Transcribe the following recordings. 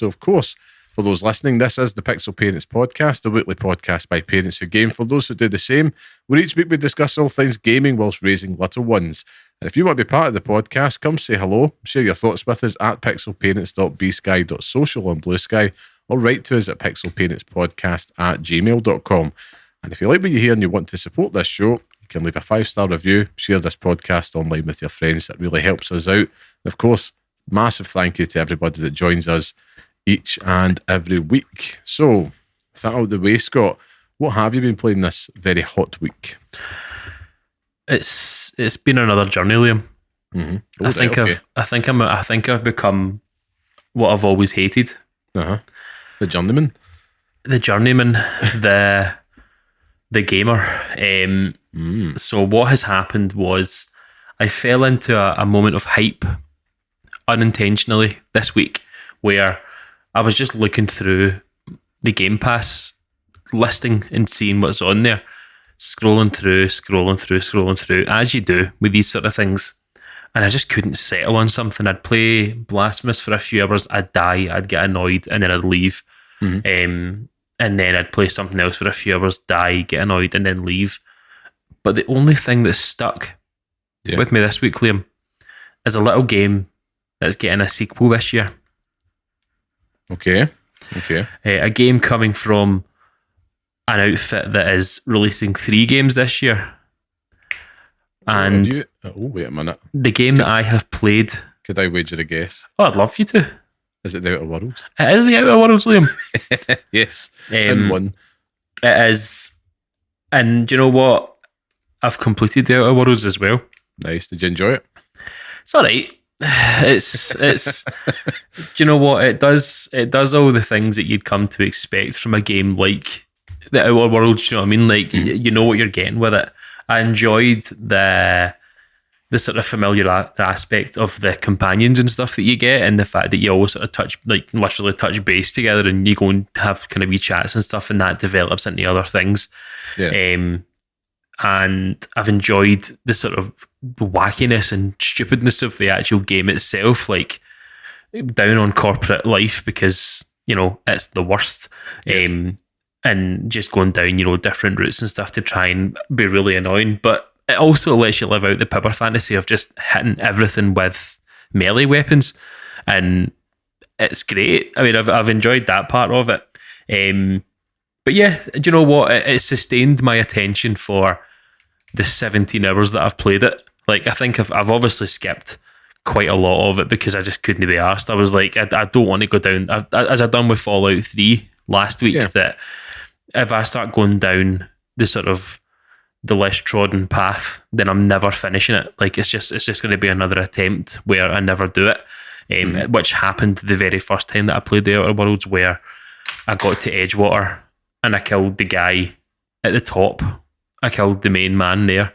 So, of course, for those listening, this is the Pixel Parents Podcast, a weekly podcast by parents who game for those who do the same, where each week we discuss all things gaming whilst raising little ones. And if you want to be part of the podcast, come say hello, share your thoughts with us at pixelparents.bsky.social on Blue Sky, or write to us at pixelparentspodcast@gmail.com. And if you like what you hear and you want to support this show, you can leave a 5-star review, share this podcast online with your friends. That really helps us out. And of course, massive thank you to everybody that joins us each and every week. So, with that out of the way, Scott, what have you been playing this very hot week? It's been another journey, Liam. Mm-hmm. I think I've become what I've always hated. The journeyman. The journeyman, the gamer. So what has happened was I fell into a moment of hype unintentionally this week, where I was just looking through the Game Pass listing and seeing what's on there, scrolling through, as you do with these sort of things. And I just couldn't settle on something. I'd play Blasphemous for a few hours, I'd die, I'd get annoyed, and then I'd leave. And then I'd play something else for a few hours, die, get annoyed, and then leave. But the only thing that's stuck with me this week, Liam, is a little game that's getting a sequel this year. Okay. A game coming from an outfit that is releasing 3 games this year. And wait a minute. The game that I have played... Could I wager a guess? Oh, I'd love you to. Is it The Outer Worlds? It is The Outer Worlds, Liam. Yes. And one. It is. And do you know what? I've completed The Outer Worlds as well. Nice. Did you enjoy it? It's all right. It's do you know what? It does all the things that you'd come to expect from a game like The Outer Worlds. Do you know what I mean? Like, you know what you're getting with it. I enjoyed the sort of familiar aspect of the companions and stuff that you get, and the fact that you always sort of literally touch base together, and you go and have kind of wee chats and stuff, and that develops into other things. And I've enjoyed the sort of wackiness and stupidness of the actual game itself, like down on corporate life, because, you know, it's the worst. And just going down, you know, different routes and stuff to try and be really annoying. But it also lets you live out the power fantasy of just hitting everything with melee weapons. And it's great. I mean, I've enjoyed that part of it. But yeah, do you know what? It sustained my attention for the 17 hours that I've played it. Like, I think I've obviously skipped quite a lot of it because I just couldn't be arsed. I was like, I don't want to go down, as I've done with Fallout 3 last week, that if I start going down the sort of the less trodden path, then I'm never finishing it. Like, it's just going to be another attempt where I never do it, which happened the very first time that I played The Outer Worlds, where I got to Edgewater and I killed the guy at the top. I killed the main man there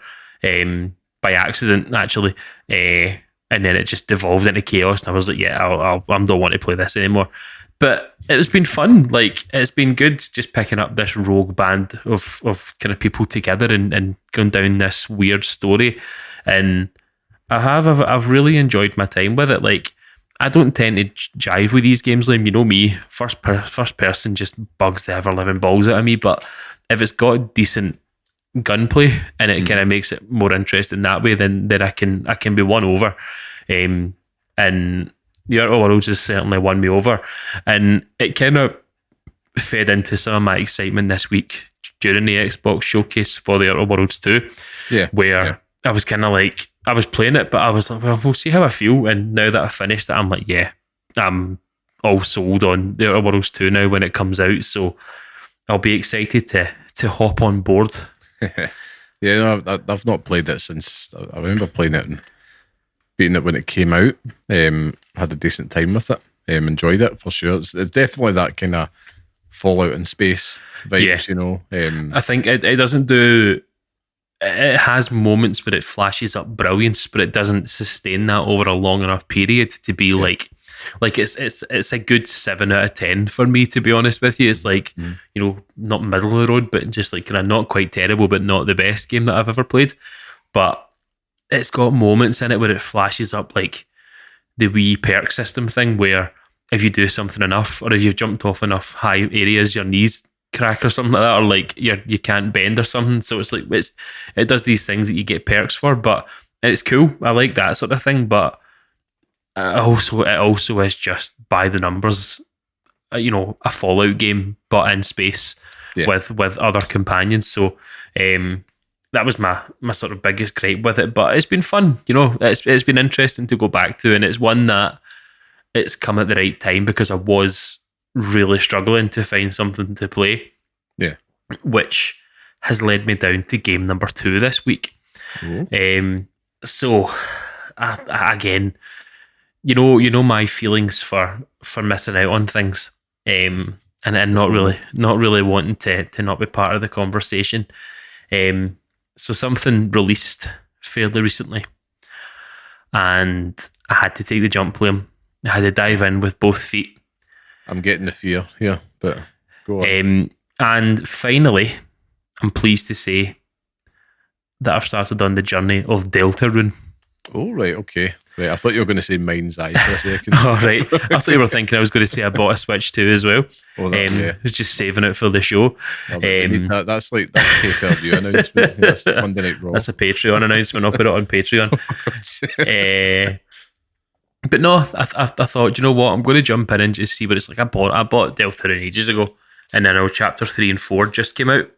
by accident, actually. And then it just devolved into chaos. And I was like, I don't want to play this anymore. But it's been fun. Like, it's been good just picking up this rogue band of kind of people together and going down this weird story. And I've really enjoyed my time with it. Like, I don't tend to jive with these games, Liam. You know me, first person just bugs the ever-living balls out of me. But if it's got decent gunplay and it kind of makes it more interesting that way, then I can be won over. And The Outer Worlds has certainly won me over. And it kind of fed into some of my excitement this week during the Xbox showcase for The Outer Worlds 2. Where I was kind of like, I was playing it, but I was like, well, we'll see how I feel. And now that I've finished it, I'm like, I'm all sold on The Outer Worlds 2 now when it comes out. So I'll be excited to hop on board. I've not played it since, I remember playing it and beating it when it came out. Had a decent time with it. Enjoyed it for sure. It's definitely that kind of Fallout in space vibes, you know. I think it doesn't do... It has moments where it flashes up brilliance, but it doesn't sustain that over a long enough period to be like it's a good 7 out of 10 for me, to be honest with you. It's like, you know, not middle of the road, but just like kind of not quite terrible, but not the best game that I've ever played. But it's got moments in it where it flashes up, like the wee perk system thing, where if you do something enough, or if you've jumped off enough high areas, your knees crack or something like that, or like you can't bend or something. So it's like it does these things that you get perks for, but it's cool. I like that sort of thing, but it also is just by the numbers, a Fallout game but in space with other companions. So that was my sort of biggest gripe with it, but it's been fun. It's been interesting to go back to, and it's one that it's come at the right time because I was really struggling to find something to play. Yeah. Which has led me down to game number 2 this week. So again, my feelings for missing out on things, and not really wanting to not be part of the conversation. So something released fairly recently, and I had to take the jump, Liam. I had to dive in with both feet. I'm getting the fear here, but go on. And finally, I'm pleased to say that I've started on the journey of Deltarune. Oh, right, okay. Right, I thought you were going to say Mind's Eye for a second. Oh, right. I thought you were thinking I was going to say I bought a Switch 2 as well. Oh, I was just saving it for the show. That's a pay-per-view announcement. That's Monday Night Raw. That's a Patreon announcement. I'll put it on Patreon. But no, I thought, you know what? I'm going to jump in and just see what it's like. I bought Deltarune ages ago, and then Chapter 3 and 4 just came out.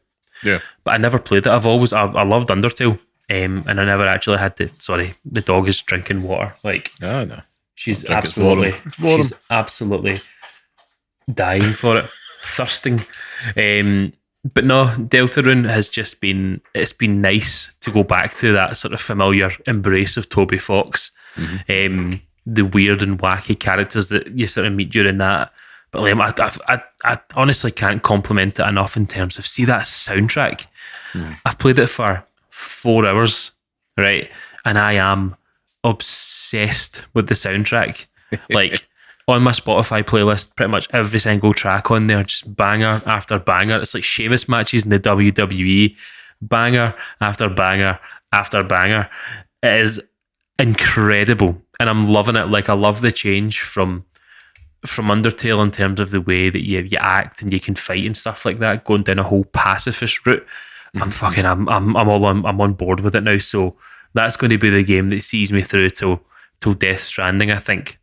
Yeah. But I never played it. I loved Undertale. And I never actually had to. Sorry, the dog is drinking water. Like, no, she's absolutely dying for it, thirsting. But no, Deltarune has just been. It's been nice to go back to that sort of familiar embrace of Toby Fox. Mm-hmm. The weird and wacky characters that you sort of meet during that. But Liam, I honestly can't compliment it enough in terms of see that soundtrack. I've played it for 4 hours, right? And I am obsessed with the soundtrack. Like on my Spotify playlist, pretty much every single track on there, just banger after banger. It's like Sheamus matches in the WWE, banger after banger after banger. It is incredible, and I'm loving it. Like I love the change from Undertale in terms of the way that you act and you can fight and stuff like that, going down a whole pacifist route. I'm on board with it now. So that's going to be the game that sees me through till Death Stranding, I think.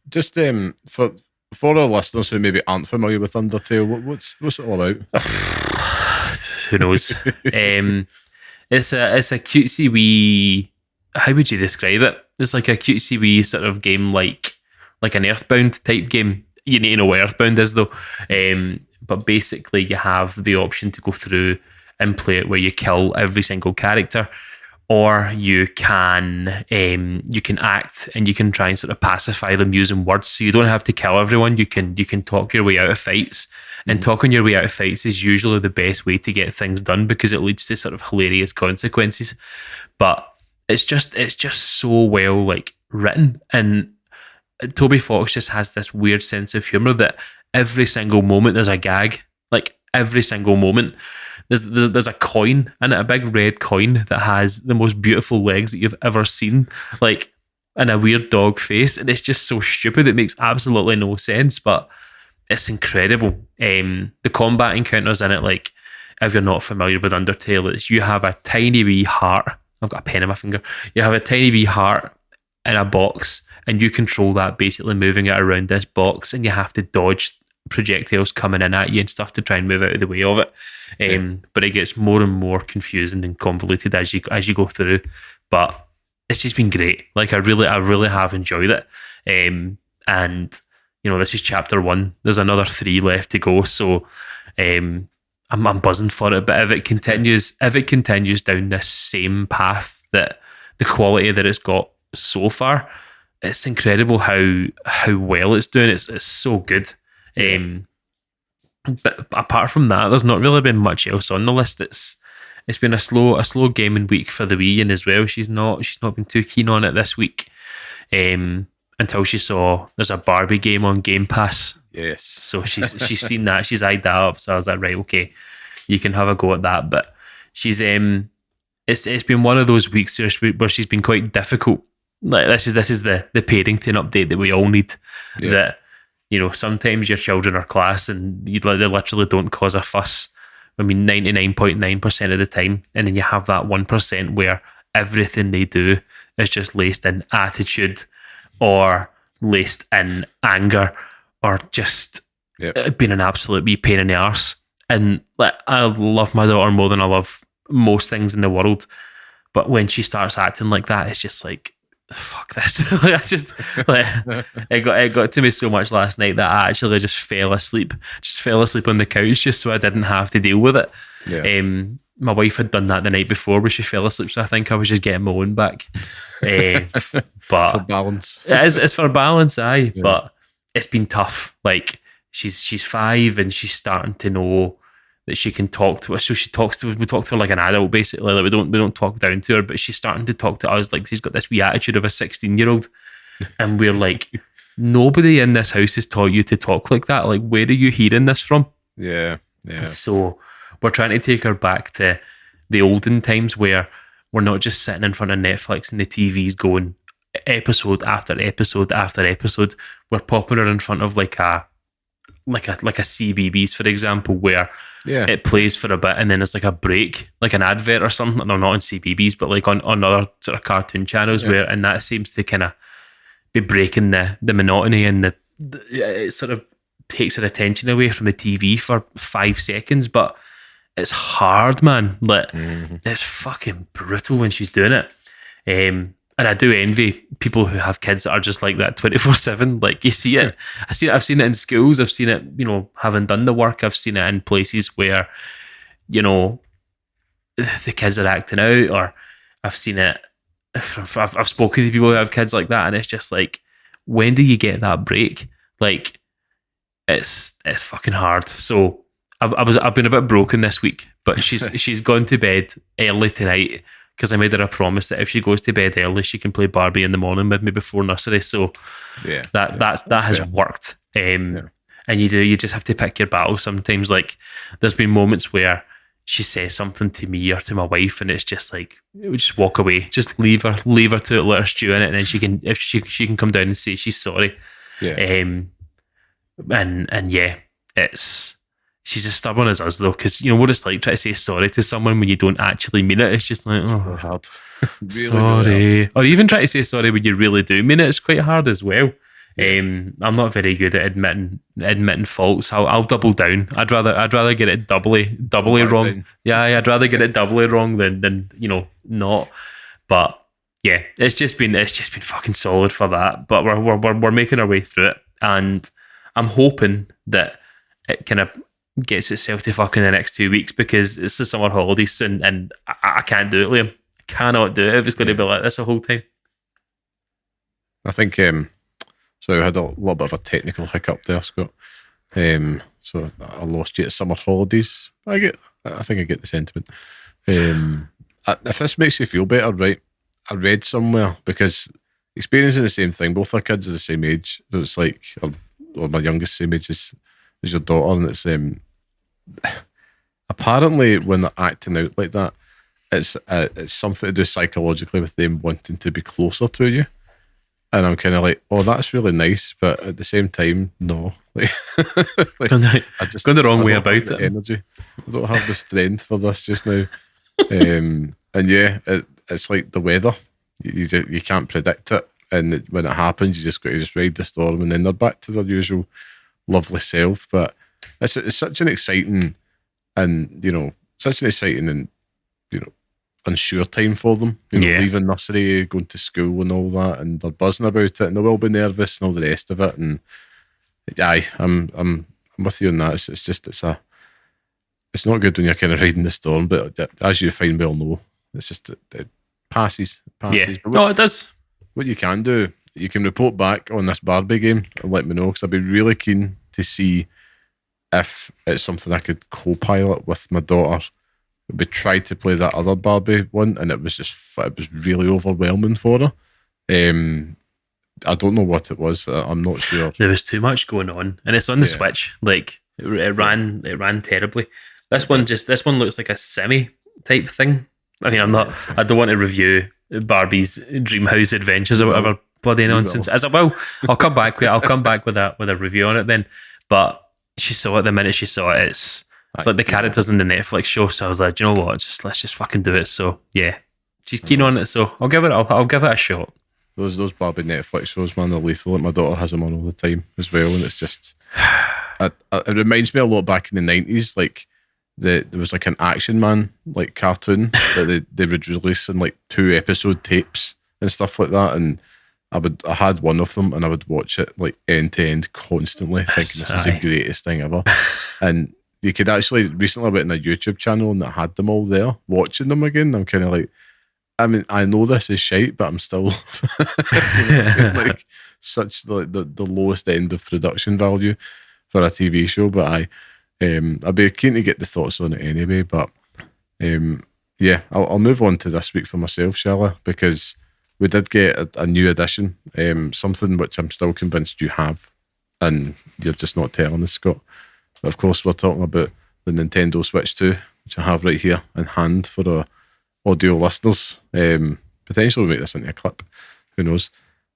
Just for our listeners who maybe aren't familiar with Undertale, what's it all about? Who knows? It's a cutesy wee. How would you describe it? It's like a cutesy wee sort of game, like an Earthbound type game. You need to know what Earthbound is though. But basically, you have the option to go through and play it where you kill every single character, or you can act and you can try and sort of pacify them using words. So you don't have to kill everyone. You can talk your way out of fights, and talking your way out of fights is usually the best way to get things done because it leads to sort of hilarious consequences. But it's just so well like written, and Toby Fox just has this weird sense of humor that every single moment there's a gag. Like every single moment there's a coin in it, a big red coin that has the most beautiful legs that you've ever seen, like, and a weird dog face, and it's just so stupid it makes absolutely no sense, but it's incredible. The combat encounters in it, like if you're not familiar with Undertale, it's you have a tiny wee heart. I've got a pen in my finger. You have a tiny wee heart in a box, and you control that, basically moving it around this box, and you have to dodge projectiles coming in at you and stuff to try and move out of the way of it. But it gets more and more confusing and convoluted as you go through. But it's just been great. Like I really have enjoyed it. And this is chapter 1. There's another 3 left to go. So I'm buzzing for it. But if it continues down this same path, that the quality that it's got so far, it's incredible how well it's doing. It's so good. But apart from that, there's not really been much else on the list. It's been a slow gaming week for the Wii, and as well, she's not been too keen on it this week. Until she saw there's a Barbie game on Game Pass. Yes. So she's seen that, she's eyed that up. So I was like, right, okay, you can have a go at that. But she's it's been one of those weeks where she's been quite difficult like this is the parenting update that we all need. Yeah. That, you know, sometimes your children are class and they literally don't cause a fuss. I mean, 99.9% of the time, and then you have that 1% where everything they do is just laced in attitude or laced in anger or just being an absolute wee pain in the arse. And like, I love my daughter more than I love most things in the world, but when she starts acting like that, it's just like, fuck this. I just like, it got to me so much last night that I actually just fell asleep on the couch just so I didn't have to deal with it. My wife had done that the night before where she fell asleep, so I think I was just getting my own back. But for balance. It's for balance, aye. Yeah. But it's been tough. Like, she's 5 and she's starting to know that she can talk to us. So we talk to her like an adult, basically. Like, we don't talk down to her, but she's starting to talk to us like she's got this wee attitude of a 16-year-old. And we're like, nobody in this house has taught you to talk like that. Like, where are you hearing this from? Yeah. And so we're trying to take her back to the olden times where we're not just sitting in front of Netflix and the TV's going episode after episode after episode. We're popping her in front of like a CBeebies, for example, where it plays for a bit and then it's like a break, like an advert or something. They're not on CBeebies, but like on other sort of cartoon channels and that seems to kind of be breaking the monotony and it sort of takes her attention away from the TV for 5 seconds, but it's hard, man. Like, it's fucking brutal when she's doing it. And I do envy people who have kids that are just like that 24/7. Like, you see it. I've seen it in schools. I've seen it, you know, having done the work. I've seen it in places where, you know, the kids are acting out, or I've seen it. I've spoken to people who have kids like that, and it's just like, when do you get that break? Like, it's fucking hard. So I've been a bit broken this week, but she's gone to bed early tonight because I made her a promise that if she goes to bed early, she can play Barbie in the morning with me before nursery. So that has worked. And you just have to pick your battle sometimes. Like, there's been moments where she says something to me or to my wife, and it's just like, we just walk away, just leave her to it, let her stew in it, and then she can come down and say she's sorry. She's as stubborn as us, though, because you know what it's like trying to say sorry to someone when you don't actually mean it. It's just like, oh, hard. Really, sorry. Really hard. Or even try to say sorry when you really do mean it. It's quite hard as well. I'm not very good at admitting faults. I'll double down. I'd rather get it doubly wrong. Down. Yeah, I'd rather get it doubly wrong than you know, not. But yeah, it's just been fucking solid for that. But we're making our way through it, and I'm hoping that it kind of gets itself to fucking the next 2 weeks, because it's the summer holidays soon, and I can't do it, Liam. I cannot do it if it's going to be like this the whole time. I think so I had a little bit of a technical hiccup there, Scott. So I lost you at summer holidays. I think I get the sentiment. If this makes you feel better, right? I read somewhere, because experiencing the same thing, both our kids are the same age. So it's like, or my youngest same age as your daughter, and it's apparently when they're acting out like that, it's something to do psychologically with them wanting to be closer to you. And I'm kind of like, oh, that's really nice, but at the same time, no. Like, gone the wrong way about it. Energy. I don't have the strength for this just now. And yeah, it's like the weather. You can't predict it, and when it happens, you just got to just ride the storm, and then they're back to their usual lovely self. But it's such an exciting and unsure time for them. Leaving nursery, going to school and all that, and they're buzzing about it, and they will be nervous and all the rest of it. And I'm with you on that. It's not good when you're kind of riding the storm, but as you fine well know, it's just it passes. Yeah, no, it does. What you can do, you can report back on this Barbie game and let me know, because I'd be really keen to see if it's something I could co-pilot with my daughter. We tried to play that other Barbie one, and it was really overwhelming for her. I don't know what it was. I'm not sure. There was too much going on, and it's on the Switch. Like, it ran terribly. This one looks like a semi type thing. I mean, I don't want to review Barbie's Dreamhouse Adventures or whatever bloody You nonsense. will. As I will, I'll come back with a review on it then. But she saw it the minute she saw it. It's like the characters in the Netflix show. So I was like, do you know what? Let's just fucking do it. So yeah, she's keen on it. So I'll give it a shot. Those Barbie Netflix shows, man, they're lethal. Like my daughter has them on all the time as well, and it's just it reminds me a lot back in the 90s. Like there was like an Action Man like cartoon that they would release in like 2-episode tapes and stuff like that, and I had one of them and I would watch it like end to end constantly, thinking this is the greatest thing ever. And you could actually recently I went on a YouTube channel and that had them all there, watching them again. I'm kind of like, I mean, I know this is shite, but I'm still like such the lowest end of production value for a TV show. But I'd be keen to get the thoughts on it anyway. But yeah, I'll move on to this week for myself, shall I? Because we did get a new edition, something which I'm still convinced you have, and you're just not telling us, Scott. But of course, we're talking about the Nintendo Switch 2, which I have right here in hand for our audio listeners. Potentially we'll make this into a clip. Who knows?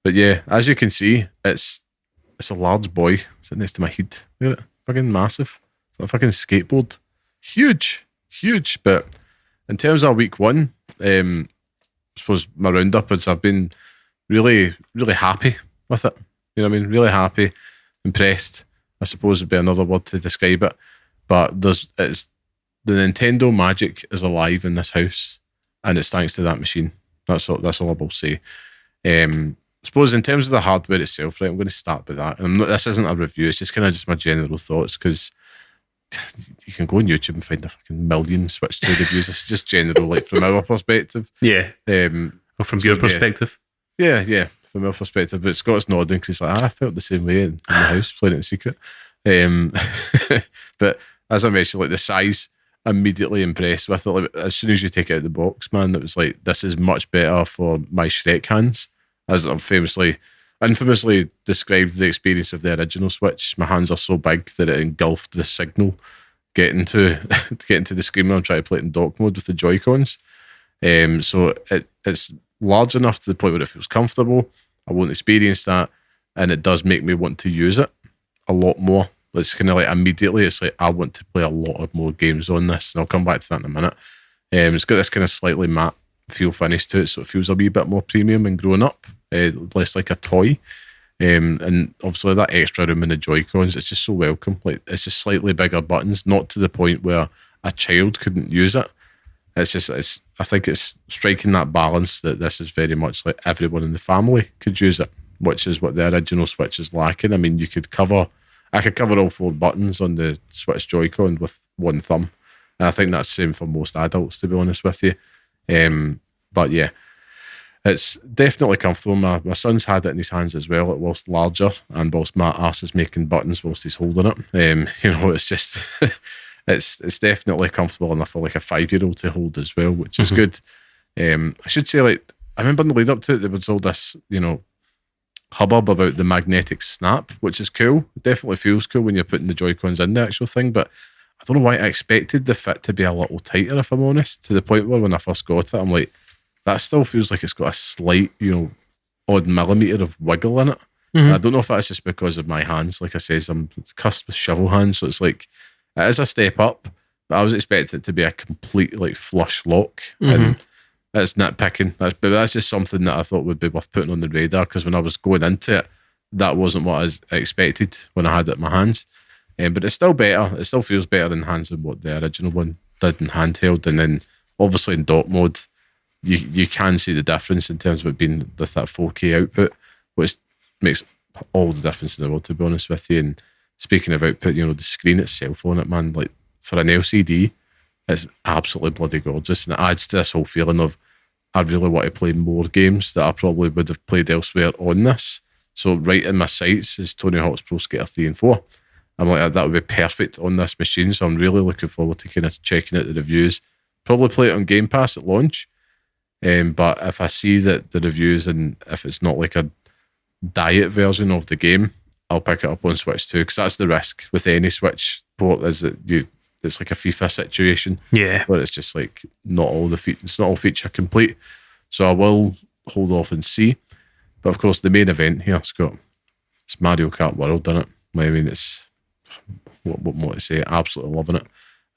But yeah, as you can see, it's a large boy sitting next to my head. Look at it. Fucking massive. It's like a fucking skateboard. Huge. But in terms of week one, I suppose my roundup is I've been really, really happy with it. You know what I mean? Really happy, impressed, I suppose would be another word to describe it. But the Nintendo magic is alive in this house, and it's thanks to that machine. That's all I will say. I suppose in terms of the hardware itself, right, I'm going to start with that. And this isn't a review, it's just kind of just my general thoughts, because you can go on YouTube and find a fucking million Switch 2 reviews. It's just general, like from our perspective. Yeah. Or from your perspective. Yeah, from our perspective. But Scott's nodding because he's like, I felt the same way in the house, playing it in secret. But as I mentioned, like the size, immediately impressed with it. Like, as soon as you take it out of the box, man, it was like, this is much better for my Shrek hands. As I've infamously described the experience of the original Switch. My hands are so big that it engulfed the signal getting to the screen when I'm trying to play it in dock mode with the Joy-Cons. So it's large enough to the point where it feels comfortable. I won't experience that, and it does make me want to use it a lot more. It's kind of like immediately, it's like I want to play a lot of more games on this, and I'll come back to that in a minute. It's got this kind of slightly matte feel finish to it, so it feels a wee bit more premium and grown up, less like a toy. And obviously that extra room in the Joy-Cons, it's just so welcome. Like, it's just slightly bigger buttons, not to the point where a child couldn't use it. I think it's striking that balance that this is very much like everyone in the family could use it, which is what the original Switch is lacking. I mean, I could cover all 4 buttons on the Switch Joy-Con with one thumb. And I think that's the same for most adults, to be honest with you. But yeah, it's definitely comfortable. My son's had it in his hands as well, whilst larger, and whilst my ass is making buttons whilst he's holding it. It's just, it's definitely comfortable enough for like a 5-year-old to hold as well, which is good. I should say, like, I remember in the lead up to it, there was all this, hubbub about the magnetic snap, which is cool. It definitely feels cool when you're putting the Joy-Cons in the actual thing, but I don't know why I expected the fit to be a little tighter, if I'm honest, to the point where when I first got it, I'm like, that still feels like it's got a slight, odd millimetre of wiggle in it. Mm-hmm. I don't know if that's just because of my hands. Like I said, I'm cussed with shovel hands, so it's like, it is a step up, but I was expecting it to be a complete, like, flush lock. Mm-hmm. And that's nitpicking. That's just something that I thought would be worth putting on the radar, because when I was going into it, that wasn't what I expected when I had it in my hands. But it's still better. It still feels better in hands than what the original one did in handheld. And then obviously in dock mode, you can see the difference in terms of it being with that 4K output, which makes all the difference in the world, to be honest with you. And speaking of output, the screen itself on it, man, like for an LCD, it's absolutely bloody gorgeous. And it adds to this whole feeling of, I really want to play more games that I probably would have played elsewhere on this. So right in my sights is Tony Hawk's Pro Skater 3 and 4. I'm like, that would be perfect on this machine. So I'm really looking forward to kind of checking out the reviews. Probably play it on Game Pass at launch. But if I see that the reviews, and if it's not like a diet version of the game, I'll pick it up on Switch 2, because that's the risk with any Switch port, is that it's like a FIFA situation. Yeah. Where it's just like it's not all feature complete. So I will hold off and see. But of course, the main event here, Scott, it's Mario Kart World, isn't it? I mean, it's what more to say? Absolutely loving it.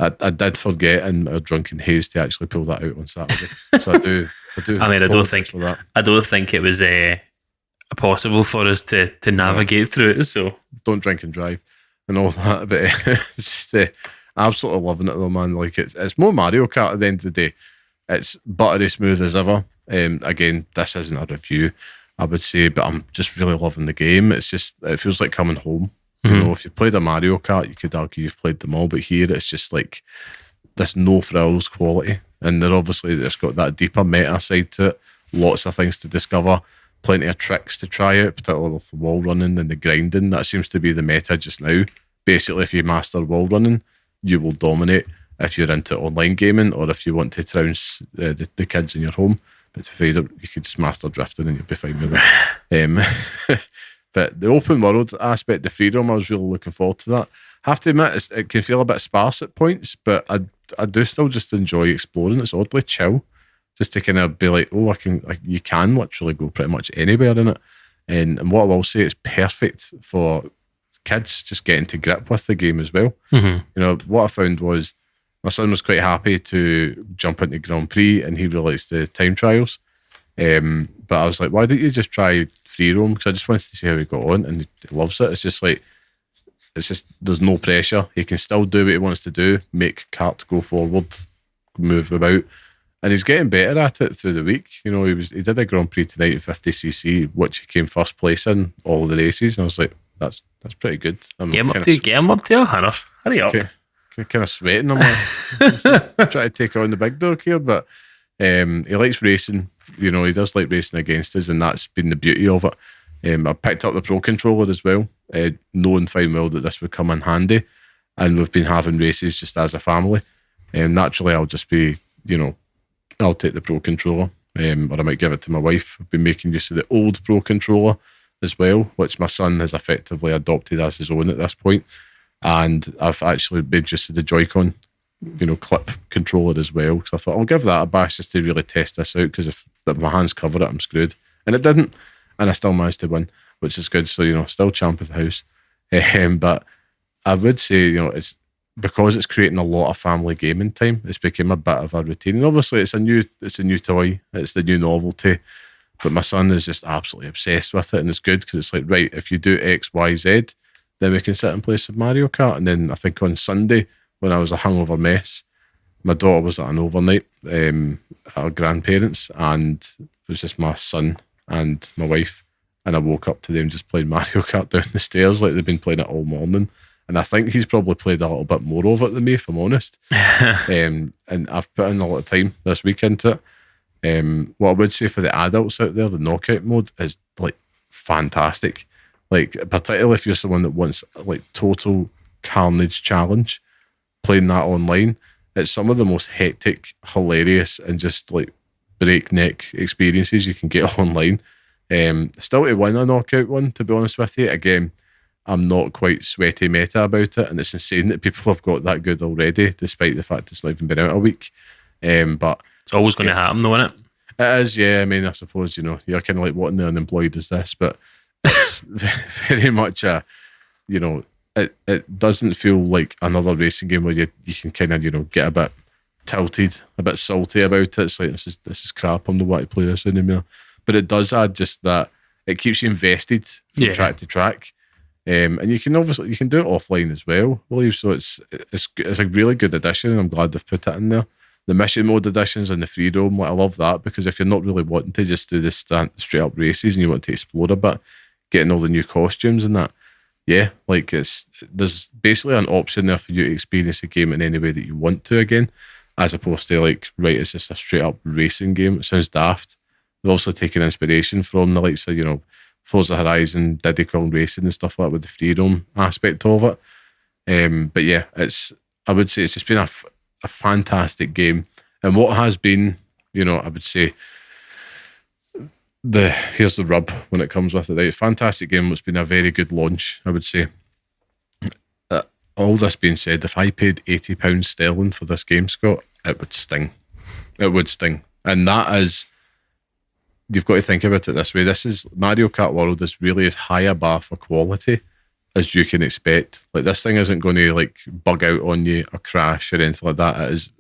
I did forget in a drunken haze to actually pull that out on Saturday. So I do. I mean, for I don't think it was possible for us to navigate through it. So don't drink and drive and all that. But it's just absolutely loving it though, man. Like it's more Mario Kart at the end of the day. It's buttery smooth as ever. Again, this isn't a review, I would say, but I'm just really loving the game. It feels like coming home. You know, if you played a Mario Kart, you could argue you've played them all, but here it's just like this no frills quality, and they're obviously it's got that deeper meta side to it. Lots of things to discover, plenty of tricks to try out, particularly with the wall running and the grinding. That seems to be the meta just now. Basically, if you master wall running, you will dominate. If you're into online gaming, or if you want to trounce the kids in your home, but if you could just master drifting and you'll be fine with it. But the open world aspect, the freedom, I was really looking forward to that. Have to admit, it can feel a bit sparse at points, but I do still just enjoy exploring. It's oddly chill, just to kind of be like, oh, you can literally go pretty much anywhere in it. And what I will say, it's perfect for kids just getting to grip with the game as well. You know, what I found was my son was quite happy to jump into Grand Prix, and he really likes the time trials. But I was like, why don't you just try free roam? Because I just wanted to see how he got on, and he loves it. It's just there's no pressure. He can still do what he wants to do, make kart go forward, move about, and he's getting better at it through the week. You know, he did a Grand Prix tonight at 50cc, which he came first place in all the races, and I was like, that's pretty good. Get him up to Hannah. Hurry up. Kind of sweating. I'm like, trying to take on the big dog here, but he likes racing. You know, he does like racing against us, and that's been the beauty of it. I picked up the Pro Controller as well, knowing fine well that this would come in handy, and we've been having races just as a family. Naturally, I'll just be, you know, I'll take the Pro Controller, or I might give it to my wife. I've been making use of the old Pro Controller as well, which my son has effectively adopted as his own at this point. And I've actually made use of the Joy-Con, you know, clip controller as well, because I thought I'll give that a bash just to really test this out, because if my hands cover it, I'm screwed. And it didn't, and I still managed to win, which is good. So, you know, still champ of the house. But I would say, you know, it's because it's creating a lot of family gaming time, it's become a bit of a routine. And obviously it's a new toy, it's the new novelty. But my son is just absolutely obsessed with it, and it's good because it's like, right, if you do X, Y, Z, then we can sit and play some Mario Kart. And then I think on Sunday, when I was a hungover mess, my daughter was at an overnight at her grandparents', and it was just my son and my wife, and I woke up to them just playing Mario Kart down the stairs like they've been playing it all morning. And I think he's probably played a little bit more of it than me, if I'm honest. And I've put in a lot of time this week into it. What I would say for the adults out there, the knockout mode is like fantastic. Like, particularly if you're someone that wants like total carnage challenge, playing that online, it's some of the most hectic, hilarious, and just like breakneck experiences you can get online. Still to win a knockout one, to be honest with you. Again, I'm not quite sweaty meta about it, and it's insane that people have got that good already, despite the fact it's not even been out a week. But it's always going to happen, though, isn't it? It is, yeah. I mean, I suppose, you know, you're kind of like, what in the unemployed is this? But it's very much you know, it doesn't feel like another racing game where you can kind of, you know, get a bit tilted, a bit salty about it. It's like, this is crap, I'm not want to play this anymore. But it does add just that, it keeps you invested from track to track. And you can do it offline as well, I believe. So it's a really good addition, and I'm glad they've put it in there. The mission mode additions and the freedom, like, I love that, because if you're not really wanting to just do the straight up races and you want to explore a bit, getting all the new costumes and that, yeah, like there's basically an option there for you to experience a game in any way that you want to again, as opposed to like, right, it's just a straight up racing game. It sounds daft. They've also taken inspiration from the likes of, you know, Forza Horizon, Diddy Kong Racing and stuff like that, with the freedom aspect of it. But yeah, I would say it's just been a fantastic game. And what has been, you know, I would say, here's the rub when it comes with it, right? Fantastic game. It's been a very good launch, I would say. All this being said, if I paid £80 sterling for this game, Scott, it would sting. It would sting. And that is you've got to think about it this way. This is Mario Kart World is really as high a bar for quality as you can expect. Like, this thing isn't going to like bug out on you or crash or anything like that. It is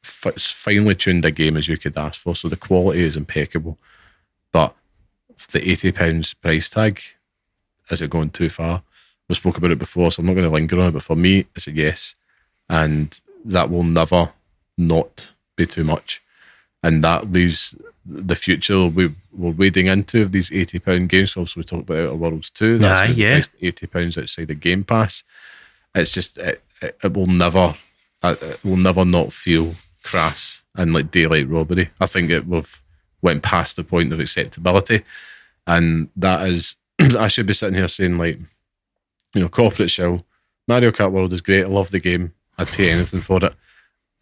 finely tuned a game as you could ask for. So the quality is impeccable. But the £80 price tag, is it going too far? We spoke about it before, so I'm not going to linger on it. But for me, it's a yes, and that will never not be too much. And that leaves the future we're wading into of these £80 games. So we talked about Outer Worlds 2. That's £80 outside of Game Pass. It's just it will never not feel crass and like daylight robbery. I think we've went past the point of acceptability, and that is I should be sitting here saying, like, corporate shill. Mario Kart World is great. I love the game. I'd pay anything for it.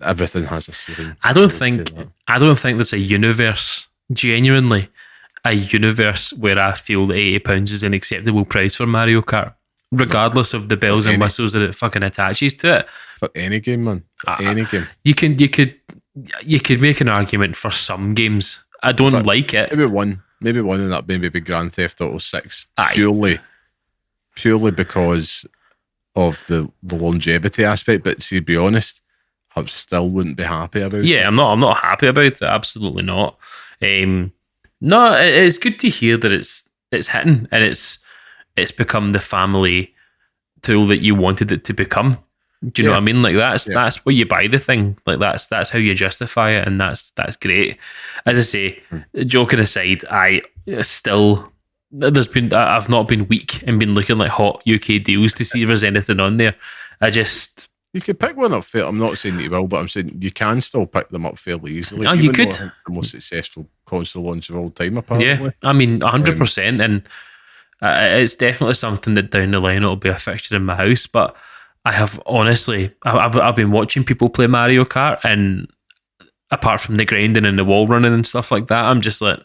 Everything has a ceiling. I don't think there's a universe, genuinely, a universe where I feel that £80 is an acceptable price for Mario Kart, regardless of the bells and whistles that it fucking attaches to it. For any game, man. For any game. You could make an argument for some games. I don't like it. Maybe one in that maybe Grand Theft Auto 6. Purely because of the longevity aspect. But see, to be honest, I still wouldn't be happy about it. Yeah, I'm not happy about it. Absolutely not. No, it's good to hear that it's hitting and it's become the family tool that you wanted it to become. Do you know what I mean? Like that's where you buy the thing. Like that's how you justify it, and that's great. As I say, joking aside, I've not been weak and been looking like hot UK deals to see if there's anything on there. You could pick one up fair. I'm not saying that you will, but I'm saying you can still pick them up fairly easily. Oh, you could. The most successful console launch of all time, apparently. Yeah, I mean, 100%. And it's definitely something that down the line it'll be a fixture in my house. But I have honestly, I've been watching people play Mario Kart, and apart from the grinding and the wall running and stuff like that, I'm just like,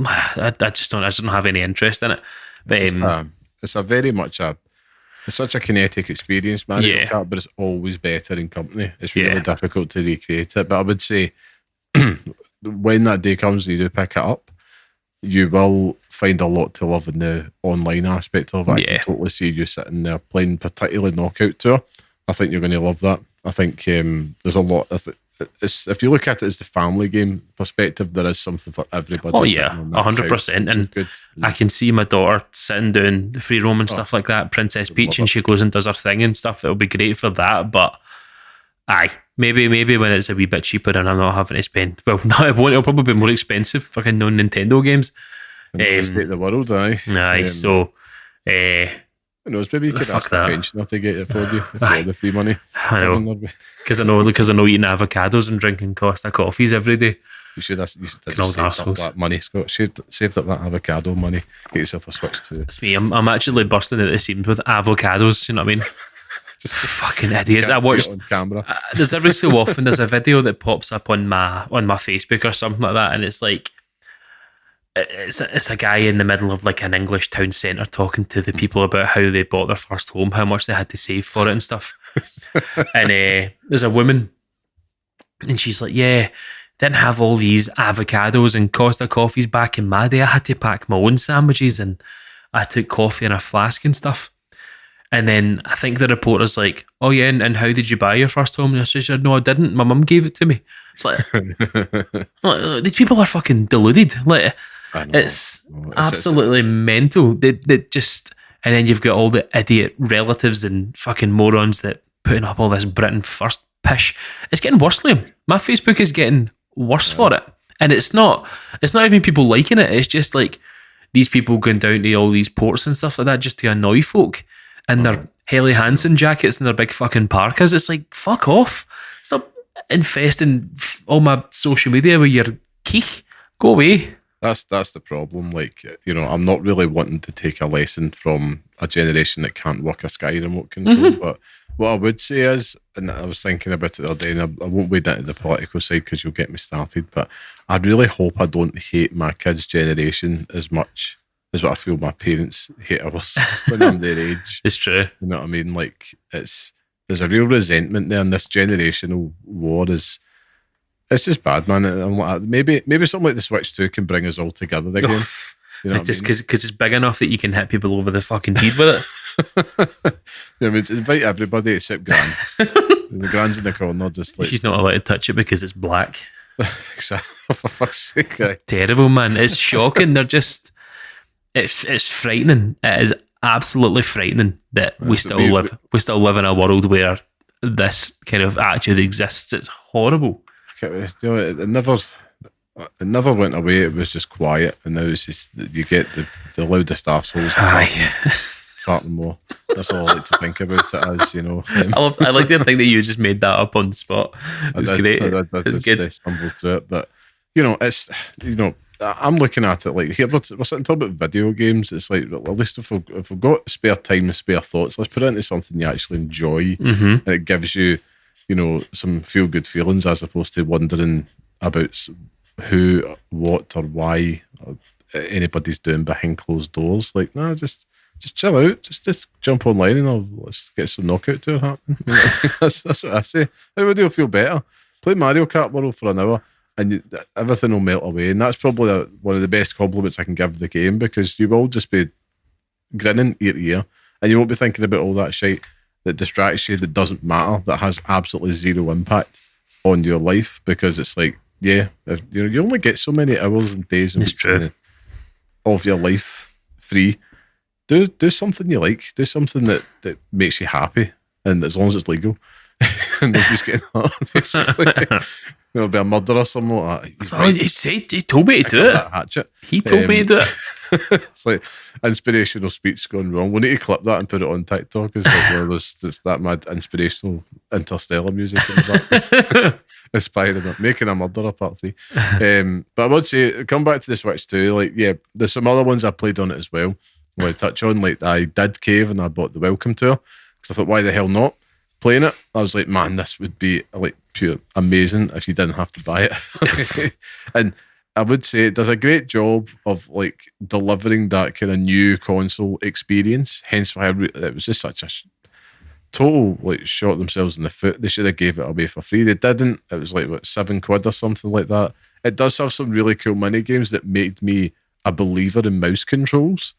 I just don't have any interest in it. But it's such a kinetic experience, Mario Kart, but it's always better in company. It's really difficult to recreate it. But I would say when that day comes and you do pick it up, you will find a lot to love in the online aspect of it. I can totally see you sitting there playing, particularly Knockout Tour. I think you're going to love that. I think there's a lot. If you look at it as the family game perspective, there is something for everybody. Oh yeah, 100%. And good. I can see my daughter sitting doing the free roam and stuff like that, Princess Peach, and she goes and does her thing and stuff. It'll be great for that. But maybe when it's a wee bit cheaper and I'm not having to spend. Well, no, it won't. It'll probably be more expensive. Fucking non-Nintendo games. The world, so. Who knows? Maybe you could ask a pensioner to get it for you if you had the free money. I know, because I know eating avocados and drinking Costa coffees every day. You should have saved up that money, Scott. Saved up that avocado money. Get yourself a Switch 2. It's me. I'm actually bursting at the seams with avocados. You know what I mean? Just fucking idiots. I watched on camera. There's every so often there's a video that pops up on my Facebook or something like that, and it's like. It's a guy in the middle of like an English town centre talking to the people about how they bought their first home, how much they had to save for it and stuff. And there's a woman, and she's like, "Yeah, didn't have all these avocados and Costa coffees back in my day. I had to pack my own sandwiches, and I took coffee in a flask and stuff." And then I think the reporter's like, "Oh yeah, and how did you buy your first home?" And she said, "No, I didn't. My mum gave it to me." It's like, these people are fucking deluded. Like. It's absolutely mental. They just, and then you've got all the idiot relatives and fucking morons that putting up all this Britain first pish. It's getting worse, Liam. My Facebook is getting worse for it, and it's not even people liking it. It's just like these people going down to all these ports and stuff like that just to annoy folk, and their Helly Hansen jackets and their big fucking parkas. It's like, fuck off! Stop infesting all my social media with your keech. Go away. That's the problem. Like, I'm not really wanting to take a lesson from a generation that can't work a Sky remote control. But what I would say is, and I was thinking about it the other day, and I won't wade into the political side because you'll get me started, but I really hope I don't hate my kids' generation as much as what I feel my parents hate us when I'm their age. It's true. You know what I mean? Like, there's a real resentment there, and this generational war is It's just bad, man. I'm like, maybe something like the Switch 2 can bring us all together again. You know it's just because it's big enough that you can hit people over the fucking head with it. I mean, invite everybody except Gran. The Gran's in the corner, just like she's not allowed to touch it because it's black. Exactly. For fuck's sake, It's terrible, man. It's shocking. They're just it's frightening. It is absolutely frightening that we still live in a world where this kind of attitude exists. It's horrible. You know, it never went away. It was just quiet, and now it's just you get the loudest arseholes farting more. That's all I like to think about it as, you know. I like to think that you just made that up on the spot. It's great. I just stumbled through it, but you know, it's, you know, I'm looking at it like, here we're sitting talking about video games. It's like, at least if we've got spare time and spare thoughts, let's put it into something you actually enjoy, and it gives you, you know, some feel good feelings as opposed to wondering about who, what, or why anybody's doing behind closed doors. Like, no, just chill out, just jump online and let's get some knockout tour happening. You know, that's what I say. Everybody will feel better. Play Mario Kart World for an hour and everything will melt away. And that's probably one of the best compliments I can give the game, because you will just be grinning ear to ear and you won't be thinking about all that shit that distracts you, that doesn't matter, that has absolutely zero impact on your life, because it's like, yeah, you only get so many hours and days and weeks of your life free. Do something you like. Do something that makes you happy, and as long as it's legal, and nobody's getting hurt, basically. There'll be a murder or something like that. He told me to do it. Hatchet. He told me to do it. It's like inspirational speech going wrong. We need to clip that and put it on TikTok. It's like, well, there's just that mad inspirational interstellar music in the back. Inspiring it, making a murderer part 3. But I would say, come back to the Switch 2. Like, yeah, there's some other ones I played on it as well. I want to touch on, like, I did cave and I bought the Welcome Tour because I thought, why the hell not? Playing it, I was like, man, this would be like pure amazing if you didn't have to buy it. And I would say it does a great job of like delivering that kind of new console experience. Hence why it was just such a total like shot themselves in the foot. They should have gave it away for free. They didn't. It was like what, £7 or something like that. It does have some really cool mini games that made me a believer in mouse controls,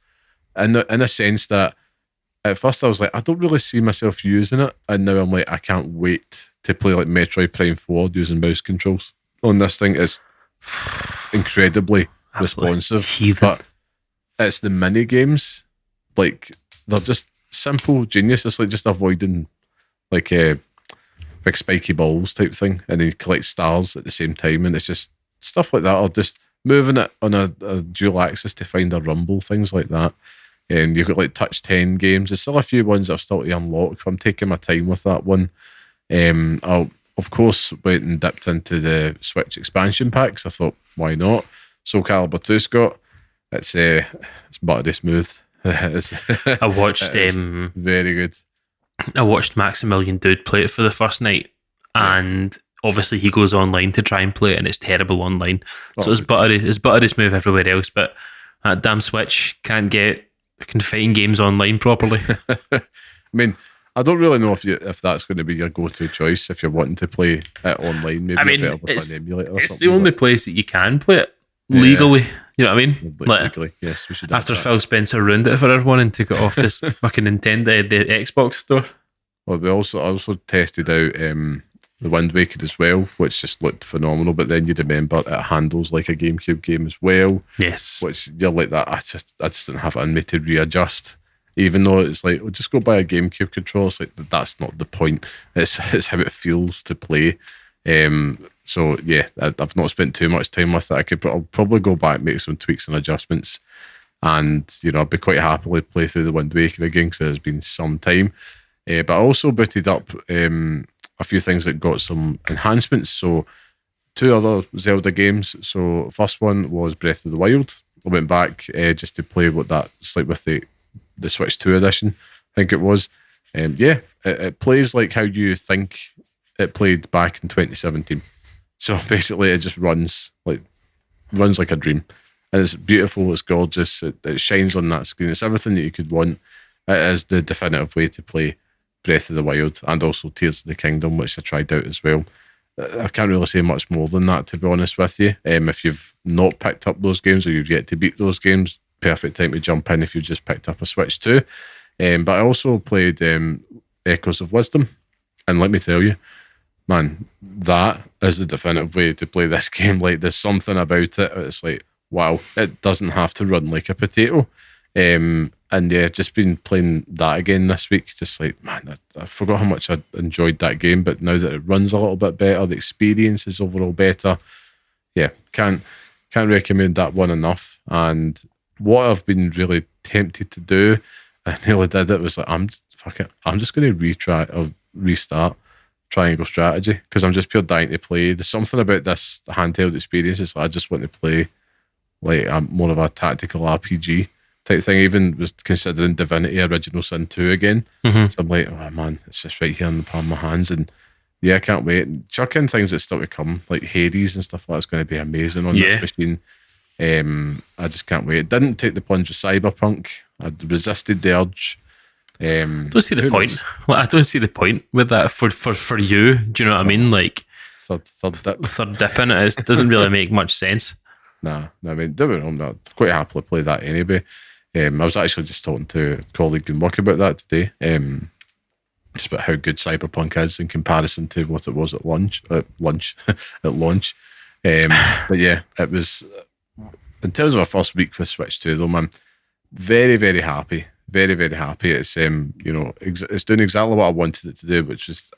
and in a sense that at first I was like, I don't really see myself using it, and now I'm like, I can't wait to play like Metroid Prime 4 using mouse controls on this thing. It's incredibly responsive, but it's the mini games, like they're just simple genius. It's like just avoiding like a big spiky balls type thing, and then you collect stars at the same time, and it's just stuff like that, or just moving it on a dual axis to find a rumble, things like that. And you've got like touch 10 games. There's still a few ones I've still to unlock. I'm taking my time with that one. I'll of course went and dipped into the Switch expansion packs. I thought, why not? Soul Calibur 2, Scott. It's buttery smooth. I watched very good. I watched Maximilian Dude play it for the first night, and obviously he goes online to try and play it, and it's terrible online. So it's buttery smooth everywhere else, but that damn Switch can't find games online properly. I mean, I don't really know if that's going to be your go-to choice if you're wanting to play it online. Maybe better with an emulator or something. It's the only place that you can play it legally. You know what I mean? Legally, yes. We should. After Phil Spencer ruined it for everyone and took it off this fucking Nintendo, the Xbox store. Well, I also tested out the Wind Waker as well, which just looked phenomenal. But then you remember it handles like a GameCube game as well. Yes. Which you're like that. I just didn't have it in me to readjust. Even though it's like, well, just go buy a GameCube controller. It's like, that's not the point. It's how it feels to play. So yeah, I've not spent too much time with it. I'll probably go back, make some tweaks and adjustments, and I'll be quite happily play through the Wind Waker again because it's been some time. But I also booted up a few things that got some enhancements. So 2 other Zelda games. So first one was Breath of the Wild. I went back just to play what that's like with the Switch 2 edition, I think it was. It plays like how you think it played back in 2017. So basically it just runs like a dream. And it's beautiful, it's gorgeous, it shines on that screen. It's everything that you could want. It is the definitive way to play Breath of the Wild, and also Tears of the Kingdom, which I tried out as well. I can't really say much more than that, to be honest with you. If you've not picked up those games or you've yet to beat those games, perfect time to jump in if you've just picked up a Switch 2. But I also played Echoes of Wisdom, and let me tell you, man, that is the definitive way to play this game. Like, there's something about it. It's like, wow, it doesn't have to run like a potato. And yeah, just been playing that again this week. Just like, man, I forgot how much I enjoyed that game, but now that it runs a little bit better, the experience is overall better. Yeah, can't recommend that one enough. And what I've been really tempted to do, I nearly did it, was like, I'm just going to restart Triangle Strategy, because I'm just pure dying to play. There's something about this handheld experience. It's like, I just want to play like more of a tactical RPG type thing. Even was considering Divinity Original Sin 2 again. So I'm like, oh man, it's just right here in the palm of my hands. And yeah, I can't wait. Chuck in things that still to come, like Hades and stuff like that's going to be amazing on this machine. I just can't wait. Didn't take the plunge with Cyberpunk. I resisted the urge. I don't see the point. Well, I don't see the point with that for you. Do you know what I mean? Like third dip in it doesn't really make much sense. Nah, I mean, I'm not quite happily play that anyway. I was actually just talking to a colleague been working about that today. Just about how good Cyberpunk is in comparison to what it was at launch. But yeah, it was, in terms of our first week with Switch 2 though, man, very, very happy. Very, very happy. It's it's doing exactly what I wanted it to do, which is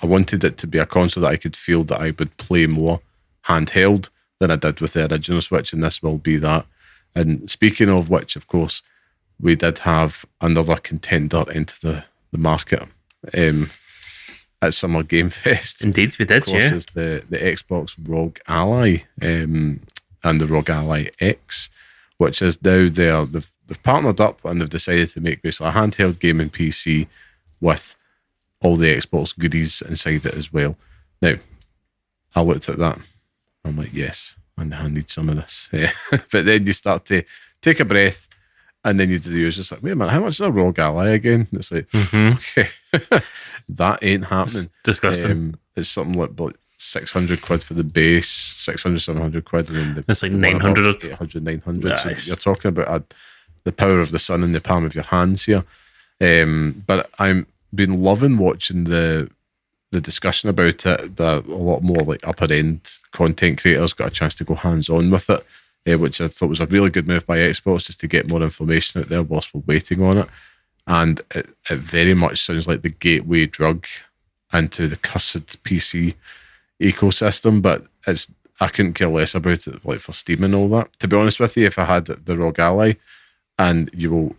I wanted it to be a console that I could feel that I would play more handheld than I did with the original Switch, and this will be that. And speaking of which, of course, we did have another contender into the market at Summer Game Fest. Indeed, we did, of course, is the Xbox ROG Ally and the ROG Ally X, which is now they've partnered up and they've decided to make basically a handheld gaming PC with all the Xbox goodies inside it as well. Now, I looked at that. I'm like, yes, I need some of this. Yeah. But then you start to take a breath, and then you do the usual. It's like, wait a minute, how much is a ROG Ally again? And it's like, okay, that ain't happening. It's disgusting. It's something like 600 quid for the base, 600, 700 quid. And then it's like 900. 800, 900. So you're talking about the power of the sun in the palm of your hands here. But I'm been loving watching the discussion about it. A lot more like upper end content creators got a chance to go hands on with it, which I thought was a really good move by Xbox, just to get more information out there whilst we're waiting on it. And it very much sounds like the gateway drug into the cursed PC ecosystem. But I couldn't care less about it, like for Steam and all that. To be honest with you, if I had the ROG Ally, and you will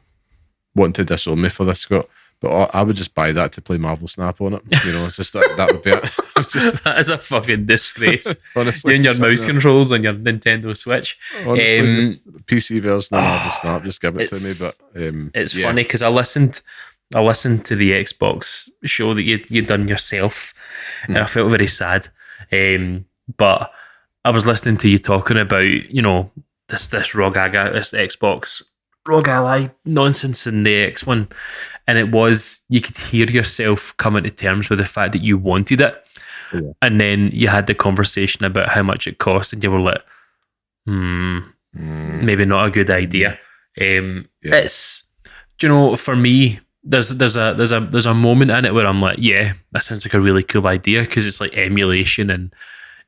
want to disown me for this, Scott, but I would just buy that to play Marvel Snap on it. You know, just that would be it. That is a fucking disgrace. Honestly, you and your mouse controls on your Nintendo Switch. Honestly, the PC version of Marvel Snap, just give it to me. But it's funny because I listened to the Xbox show that you'd done yourself, and I felt very sad. But I was listening to you talking about, you know, this ROG Ally, this Xbox ROG Ally nonsense in the X one, and it was, you could hear yourself coming to terms with the fact that you wanted it, and then you had the conversation about how much it cost, and you were like, maybe not a good idea. It's, do you know, for me, there's a moment in it where I'm like, yeah, that sounds like a really cool idea, because it's like emulation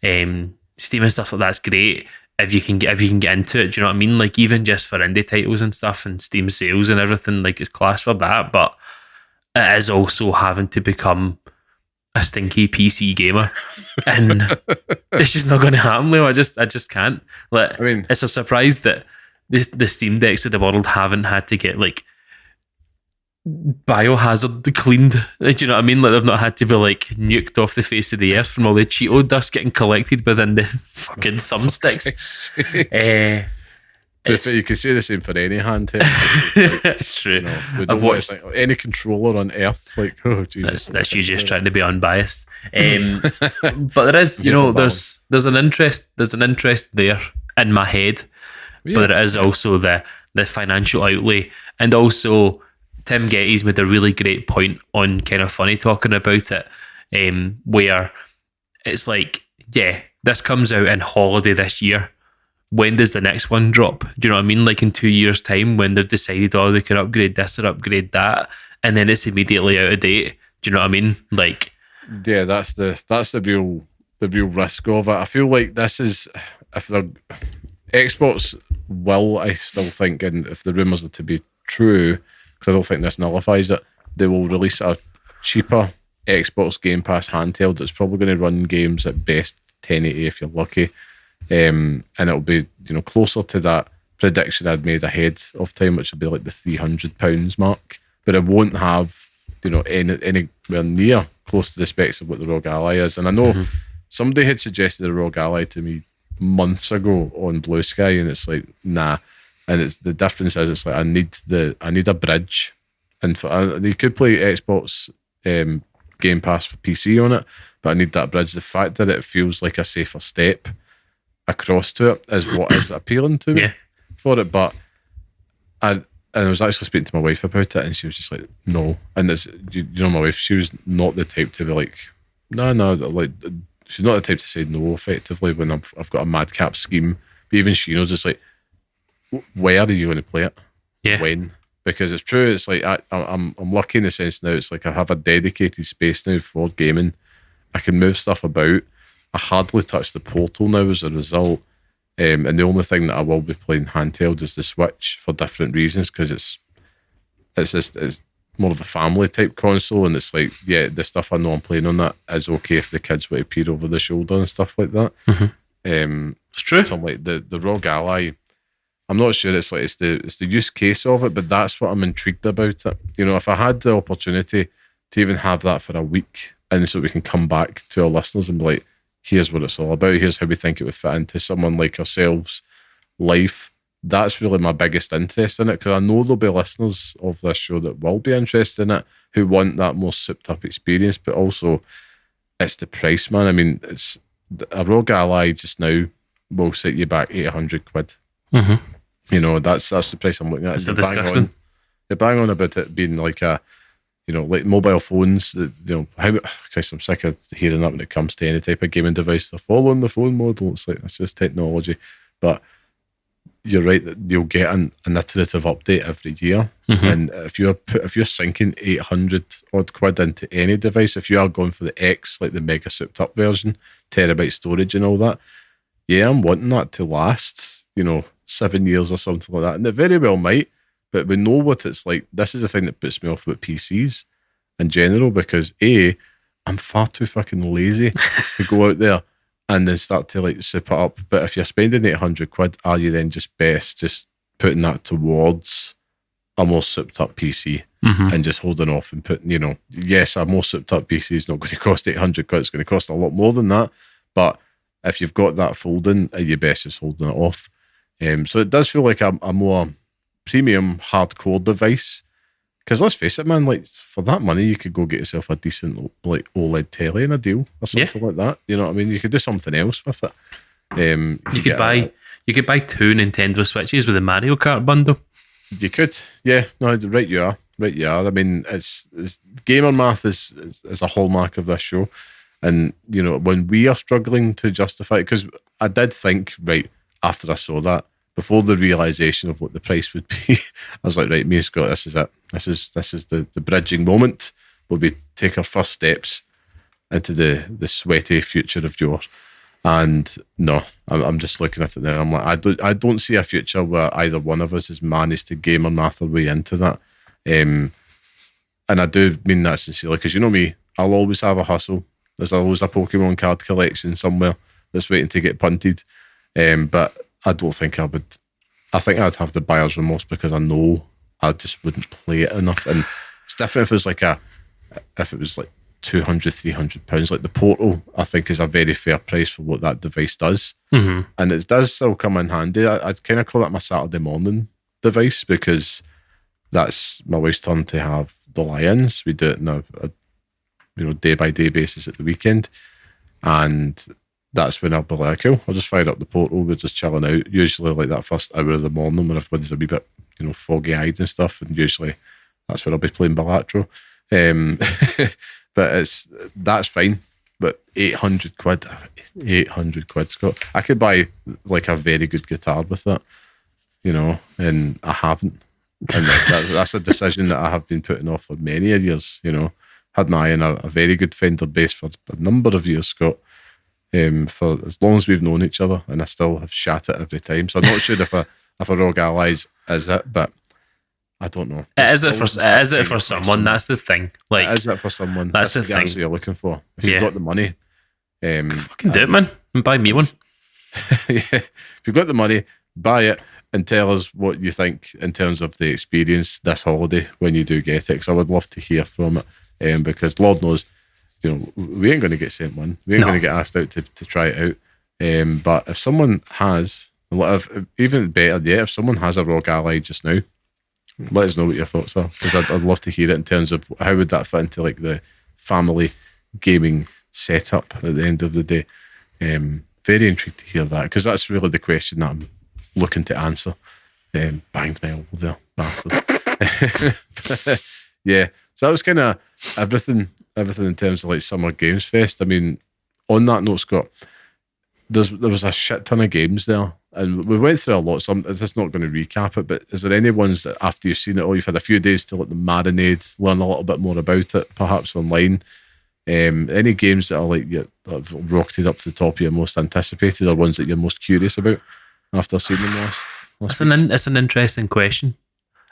and Steam and stuff like that's great. If you can get into it, do you know what I mean? Like, even just for indie titles and stuff and Steam sales and everything, like, it's class for that. But it is also having to become a stinky PC gamer, and it's just not going to happen, Leo. I just can't. Like, I mean, it's a surprise that the Steam Decks of the world haven't had to get like biohazard cleaned. Do you know what I mean? Like, they've not had to be like nuked off the face of the earth from all the Cheeto dust getting collected within the fucking thumbsticks. You can say the same for any handheld. It's true. You know, I've watched any controller on earth. Like, oh Jesus, that's you just trying to be unbiased. But there is, you know, there's an interest there in my head, but there is also the financial outlay, and also Tim Getty's made a really great point on Kind of Funny talking about it, where it's like, yeah, this comes out in holiday this year. When does the next one drop? Do you know what I mean? Like in 2 years' time, when they've decided, oh, they can upgrade this or upgrade that, and then it's immediately out of date. Do you know what I mean? Like, yeah, that's the real risk of it. I feel like this is, if the Xbox will, I still think, and if the rumours are to be true, because I don't think this nullifies it, they will release a cheaper Xbox Game Pass handheld that's probably going to run games at best 1080 if you're lucky. And it'll be, closer to that prediction I'd made ahead of time, which would be like the £300 mark. But it won't have, anywhere near close to the specs of what the ROG Ally is. And I know somebody had suggested the ROG Ally to me months ago on Blue Sky, and it's like, nah. And it's the difference is, it's like I need a bridge, and you could play Xbox Game Pass for PC on it, but I need that bridge. The fact that it feels like a safer step across to it is what is appealing to me for it. But I was actually speaking to my wife about it, and she was just like, no. And it's, my wife, she was not the type to be like, no, like, she's not the type to say no effectively when I've got a madcap scheme. But even she knows, it's like, where are you going to play it? Yeah. When? Because it's true, it's like I'm lucky in the sense now, it's like I have a dedicated space now for gaming. I can move stuff about. I hardly touch the Portal now as a result. And the only thing that I will be playing handheld is the Switch for different reasons, because it's more of a family type console, and it's like, yeah, the stuff I know I'm playing on that is okay if the kids want to peer over the shoulder and stuff like that. It's true. So I'm like, the ROG Ally, I'm not sure it's the use case of it, but that's what I'm intrigued about it. If I had the opportunity to even have that for a week, and so we can come back to our listeners and be like, here's what it's all about, here's how we think it would fit into someone like ourselves' life. That's really my biggest interest in it, because I know there'll be listeners of this show that will be interested in it, who want that more souped up experience, but also it's the price, man. I mean, it's a ROG Ally just now will set you back £800. That's the price I'm looking at. It's disgusting. They bang on about it being like a, like mobile phones. Christ, I'm sick of hearing that when it comes to any type of gaming device. They're following the phone model. It's like, it's just technology. But you're right that you'll get an iterative update every year. And if you're sinking 800 odd quid into any device, if you are going for the X, like the mega souped up version, terabyte storage and all that, yeah, I'm wanting that to last, 7 years or something like that. And it very well might, but we know what it's like. This is the thing that puts me off with PCs in general, because I'm far too fucking lazy to go out there and then start to like soup it up. But if you're spending 800 quid, are you then just putting that towards a more souped up PC and just holding off and putting, yes, a more souped up PC is not going to cost 800 quid. It's going to cost a lot more than that. But if you've got that folding, you best just holding it off. So it does feel like a more premium hardcore device, because let's face it, man, like for that money you could go get yourself a decent like OLED telly in a deal or something like that. You know what I mean? You could do something else with it. You could buy 2 Nintendo Switches with a Mario Kart bundle. You could, yeah. No, right you are. I mean, it's gamer math is a hallmark of this show, and when we are struggling to justify it, because I did think, right after I saw that, before the realization of what the price would be, I was like, right, me and Scott, this is it. This is the bridging moment. We'll take our first steps into the sweaty future of yours. And no, I'm just looking at it now. I'm like, I don't see a future where either one of us has managed to gamer math our way into that. And I do mean that sincerely, because me, I'll always have a hustle. There's always a Pokemon card collection somewhere that's waiting to get punted. But I don't think I would. I think I'd have the buyer's remorse, because I know I just wouldn't play it enough. And it's different if it was like £200-300. Like the Portal, I think is a very fair price for what that device does, and it does still come in handy. I'd kind of call it my Saturday morning device, because that's my wife's turn to have the lie-ins. We do it on a day by day basis at the weekend, and that's when I'll be like, cool, I'll just fire up the Portal, we're just chilling out, usually like that first hour of the morning when everybody's a wee bit, foggy-eyed and stuff, and usually that's when I'll be playing Balatro. But that's fine. but 800 quid, 800 quid, Scott. I could buy like a very good guitar with that, you know, and I haven't. And that's a decision that I have been putting off for many years, you know. Had my eye on a very good Fender bass for a number of years, Scott, for as long as we've known each other, and I still have shat it every time. So I'm not sure if a Rogue Allies is it, but I don't know. Is it for someone? That's the thing. Like, is it for someone? That's the the thing. answer you're looking for. If you've got the money, fucking do it, man, and buy me one. Yeah, if you've got the money, buy it and tell us what you think in terms of the experience this holiday when you do get it. Because I would love to hear from it. Because Lord knows, you know, we ain't going to get sent one. We ain't going to get asked out to try it out. But if someone has, even better yet, if someone has a Rogue Ally just now, let us know what your thoughts are. Because I'd love to hear it in terms of how would that fit into like the family gaming setup at the end of the day. Very intrigued to hear that, because that's really the question that I'm looking to answer. Banged my elbow there, bastard. Yeah, so that was kind of everything in terms of like Summer Games Fest. I mean, on that note, Scott, there was a shit ton of games there, and we went through a lot. So I'm just not going to recap it, but is there any ones that after you've seen it all, you've had a few days to let them marinate, learn a little bit more about it, perhaps online? Any games that are like that have rocketed up to the top of your most anticipated, or ones that you're most curious about after seeing them last It's an interesting question.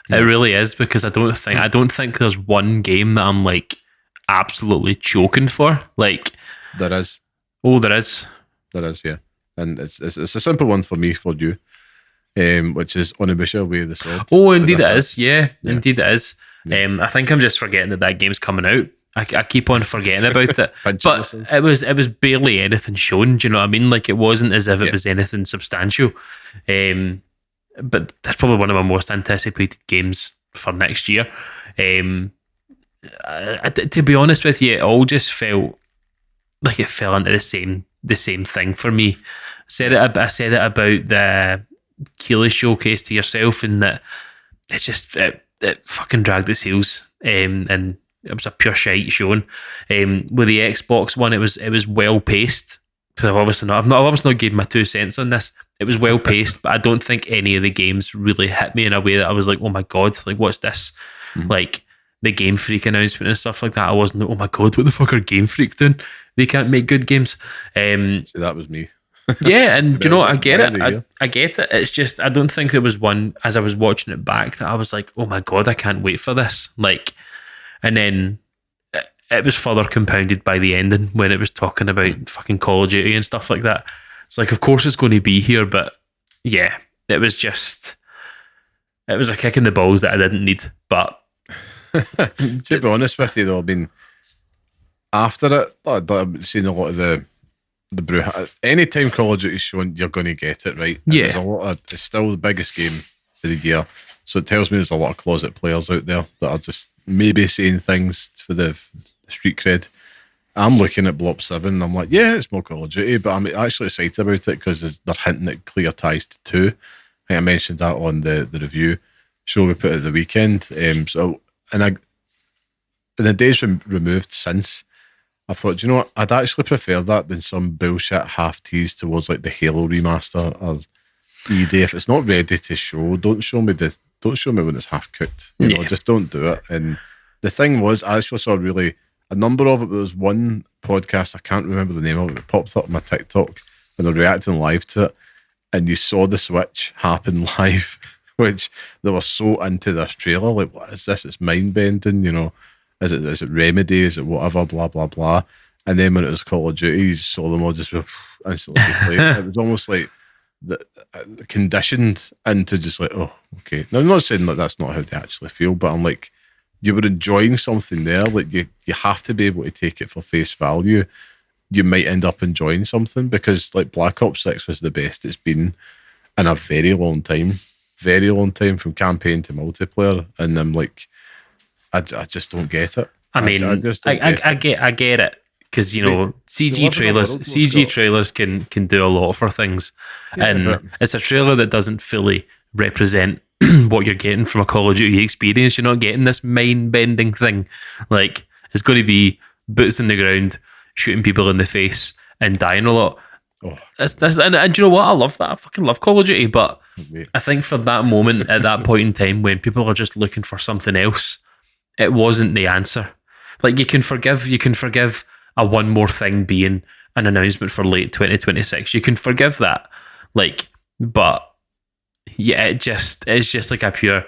It really is, because I don't think there's one game that I'm like absolutely choking for. Like, there is. Oh, there is. There is, yeah. And it's a simple one for me, for you, which is Onimusha Way of the Sword. Oh, indeed it is. Yeah, indeed it is. Yeah. I think I'm just forgetting that game's coming out. I keep on forgetting about it. But it was barely anything shown, do you know what I mean? Like, it wasn't as if it was anything substantial. But that's probably one of my most anticipated games for next year. To be honest with you, it all just felt like it fell into the same thing for me. I said it about the Keighley showcase to yourself, and that it fucking dragged its heels, and it was a pure shite showing. With the Xbox one, it was well paced. So I've obviously not given my 2 cents on this. It was well paced, but I don't think any of the games really hit me in a way that I was like, oh my god, like what's this? Like the Game Freak announcement and stuff like that. I wasn't like, oh my god, what the fuck are Game Freak doing? They can't make good games. So that was me. Yeah, and you know what? I get it. I get it. It's just I don't think there was one, as I was watching it back, that I was like, oh my god, I can't wait for this. Like, and then it was further compounded by the ending when it was talking about fucking Call of Duty and stuff like that. It's like, of course it's going to be here, but yeah, it was a kick in the balls that I didn't need. But to be honest with you, though, I mean, after it, I've seen a lot of the brew. Anytime Call of Duty's shown, you're going to get it, right? And yeah, it's still the biggest game of the year, so it tells me there's a lot of closet players out there that are just maybe saying things for the street cred. I'm looking at Blob 7 and I'm like, yeah, it's more Call of Duty, but I'm actually excited about it because they're hinting at clear ties to 2. I think I mentioned that on the review show we put at the weekend. So in the days removed since, I thought, you know what, I'd actually prefer that than some bullshit half tease towards like the Halo remaster or ED. If it's not ready to show, don't show me when it's half cooked. You know, just don't do it. And the thing was, I actually saw a number of it. There was one podcast, I can't remember the name of it, popped up on my TikTok and they're reacting live to it, and you saw the switch happen live, which they were so into this trailer, like, what is this? It's mind bending, you know. Is it Remedy? Is it whatever? Blah blah blah. And then when it was Call of Duty, you saw them all just instantly play. It was almost like the conditioned into just like, oh, okay. Now, I'm not saying that that's not how they actually feel, but I'm like, you were enjoying something there. Like you have to be able to take it for face value. You might end up enjoying something, because like Black Ops 6 was the best it's been in a very long time from campaign to multiplayer. And I'm like, I just don't get it. I mean, I get it, because you know, CG trailers can do a lot for things, and it's a trailer that doesn't fully represent what you're getting from a Call of Duty experience. You're not getting this mind bending thing. Like, it's going to be boots in the ground, shooting people in the face and dying a lot. Oh, And do you know what? I love that. I fucking love Call of Duty, but mate. I think for that moment, at that point in time, when people are just looking for something else, it wasn't the answer. Like, you can forgive a one more thing being an announcement for late 2026. You can forgive that. Like, but yeah, it's just like a pure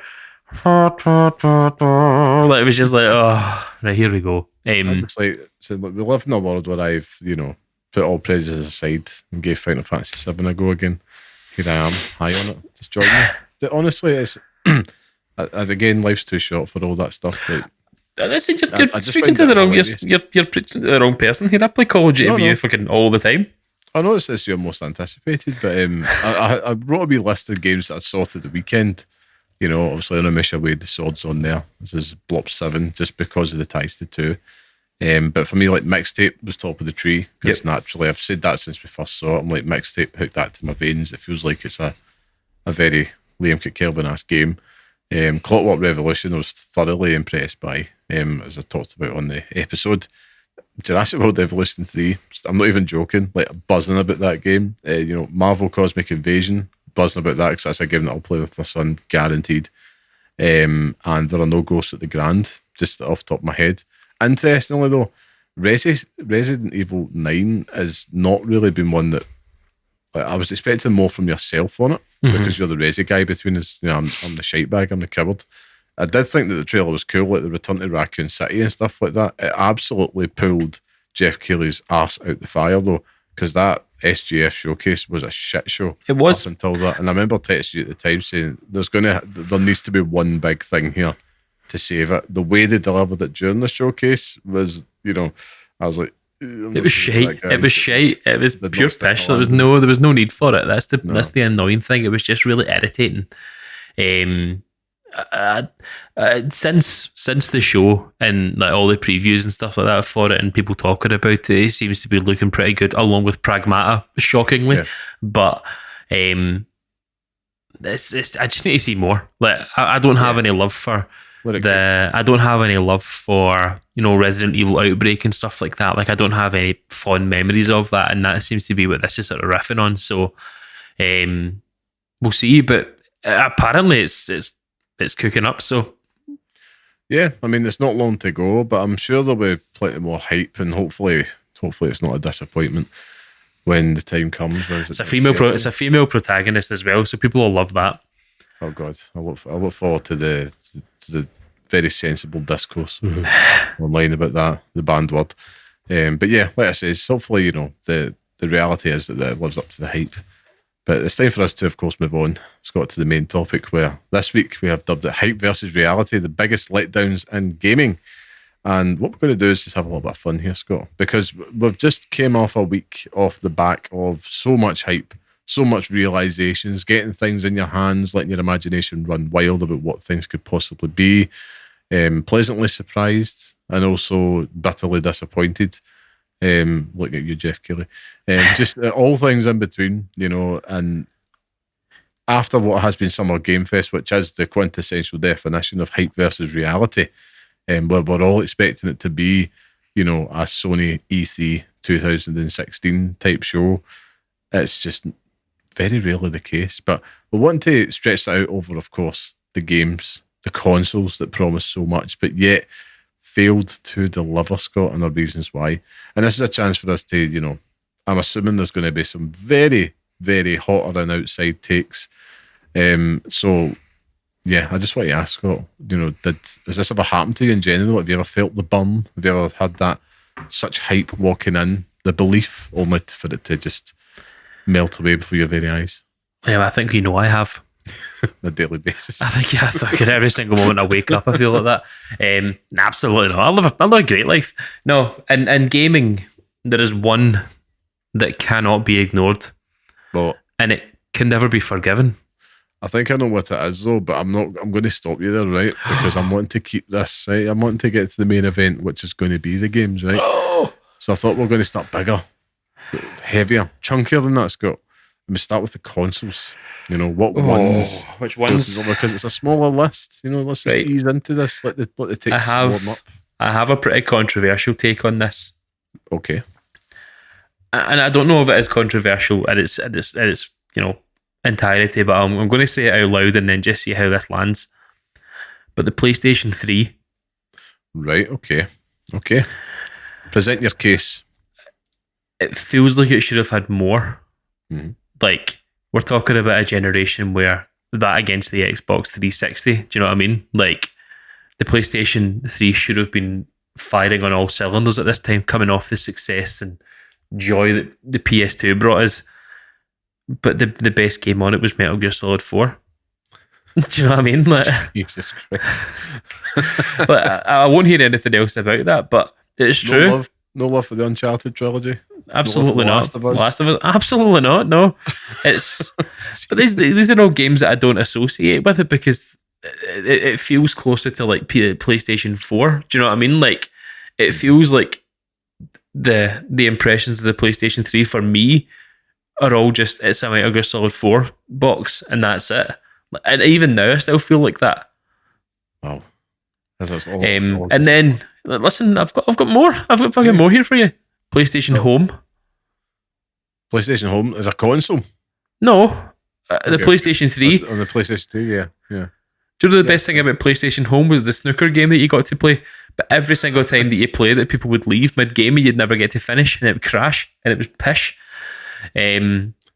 like, it was just like, oh, right, here we go. It's like, so look, we live in a world where I've, put all prejudice aside and gave Final Fantasy VII a go again. Here I am, high on it. Just join me. But honestly, it's again, life's too short for all that stuff. Like, listen, you're speaking to the wrong. You're preaching to the wrong person here. I play Call of Duty with you fucking all the time. I know it's your most anticipated, but I wrote a wee list of games that I saw through the weekend. Obviously, I don't miss away the swords on there. This is Blop 7, just because of the ties to 2. But for me, like, Mixtape was top of the tree, because naturally, I've said that since we first saw it. I'm like, Mixtape, hooked that to my veins. It feels like it's a very Liam Kilkelvin-esque game. Clockwork Revolution I was thoroughly impressed by, as I talked about on the episode. Jurassic World Evolution 3, I'm not even joking, like, buzzing about that game. Marvel Cosmic Invasion, buzzing about that, because that's a game that I'll play with my son, guaranteed. And there are no ghosts at the Grand, just off the top of my head. Interestingly, though, Resident Evil 9 has not really been one that, like, I was expecting more from yourself on it, because you're the Resi guy between us. I'm the shite bag, I'm the coward. I did think that the trailer was cool, like the return to Raccoon City and stuff like that. It absolutely pulled Jeff Keighley's arse out the fire, though, because that SGF showcase was a shit show. It was. Up until that. And I remember texting you at the time saying, there needs to be one big thing here to save it. The way they delivered it during the showcase was, I was like, it was shite. It was shite. It was pure fish. There was no need for it. That's the annoying thing. It was just really irritating. Since the show and like all the previews and stuff like that for it and people talking about it, it seems to be looking pretty good, along with Pragmata, shockingly. Yeah. But I just need to see more. Like, I don't have any love for I don't have any love for Resident Evil Outbreak and stuff like that. Like, I don't have any fond memories of that, and that seems to be what this is sort of riffing on. So we'll see, but apparently it's cooking up. So yeah, I mean, it's not long to go, but I'm sure there'll be plenty more hype, and hopefully it's not a disappointment when the time comes. It's a female protagonist as well, so people will love that. Oh God, I look forward to the very sensible discourse online about that, the banned word. But yeah, like I say, hopefully the reality is that it lives up to the hype. But it's time for us to, of course, move on, Scott, to the main topic, where this week we have dubbed it Hype versus Reality, the biggest letdowns in gaming. And what we're going to do is just have a little bit of fun here, Scott, because we've just came off a week off the back of so much hype, so much realizations, getting things in your hands, letting your imagination run wild about what things could possibly be, pleasantly surprised and also bitterly disappointed. Looking at you, Jeff Keighley. Just all things in between, and after what has been Summer Game Fest, which is the quintessential definition of hype versus reality, where we're all expecting it to be, a Sony E3 2016 type show, it's just very rarely the case. But we want to stretch that out over, of course, the games, the consoles that promise so much, but yet failed to deliver, Scott, and the reasons why. And this is a chance for us to, I'm assuming there's going to be some very, very hotter than outside takes. So, yeah, I just want to ask, Scott, has this ever happened to you in general? Have you ever felt the burn? Have you ever had that such hype walking in, the belief, only for it to just melt away before your very eyes? Yeah, I think I have. On a daily basis. I think every single moment I wake up I feel like that. Absolutely not. I live a great life. No, and gaming, there is one that cannot be ignored. Well, and it can never be forgiven. I think I know what it is though, but I'm going to stop you there, right? Because I'm wanting to keep this, right? I'm wanting to get to the main event, which is going to be the games, right? Oh. So I thought we're going to start bigger, heavier, chunkier than that, Scott. And we start with the consoles. What ones? Which ones? Because it's a smaller list. Let's just ease into this. Let the takes warm up. I have a pretty controversial take on this. Okay. and I don't know if it is controversial in its entirety, but I'm going to say it out loud and then just see how this lands. But the PlayStation 3. Right, okay. Present your case. It feels like it should have had more. Mm-hmm. Like, we're talking about a generation where that against the Xbox 360, do you know what I mean? Like, the PlayStation 3 should have been firing on all cylinders at this time, coming off the success and joy that the PS2 brought us. But the best game on it was Metal Gear Solid 4. Do you know what I mean? Like, Jesus Christ. like, I won't hear anything else about that, but it's true. No love for the Uncharted trilogy. Absolutely no not. Last of Us. Absolutely not. No, it's. But these are all games that I don't associate with it because it feels closer to like PlayStation 4. Do you know what I mean? Like, it feels like the impressions of the PlayStation 3 for me are all just it's a Metal Gear Solid 4 box and that's it. And even now, I still feel like that. Wow. And then listen, I've got more. I've got fucking more here for you. PlayStation Home. PlayStation Home is a console. No, the PlayStation 3. On the PlayStation 2, yeah. Do you know the best thing about PlayStation Home was the snooker game that you got to play? But every single time that you played it, people would leave mid-game and you'd never get to finish and it would crash and it was pish. The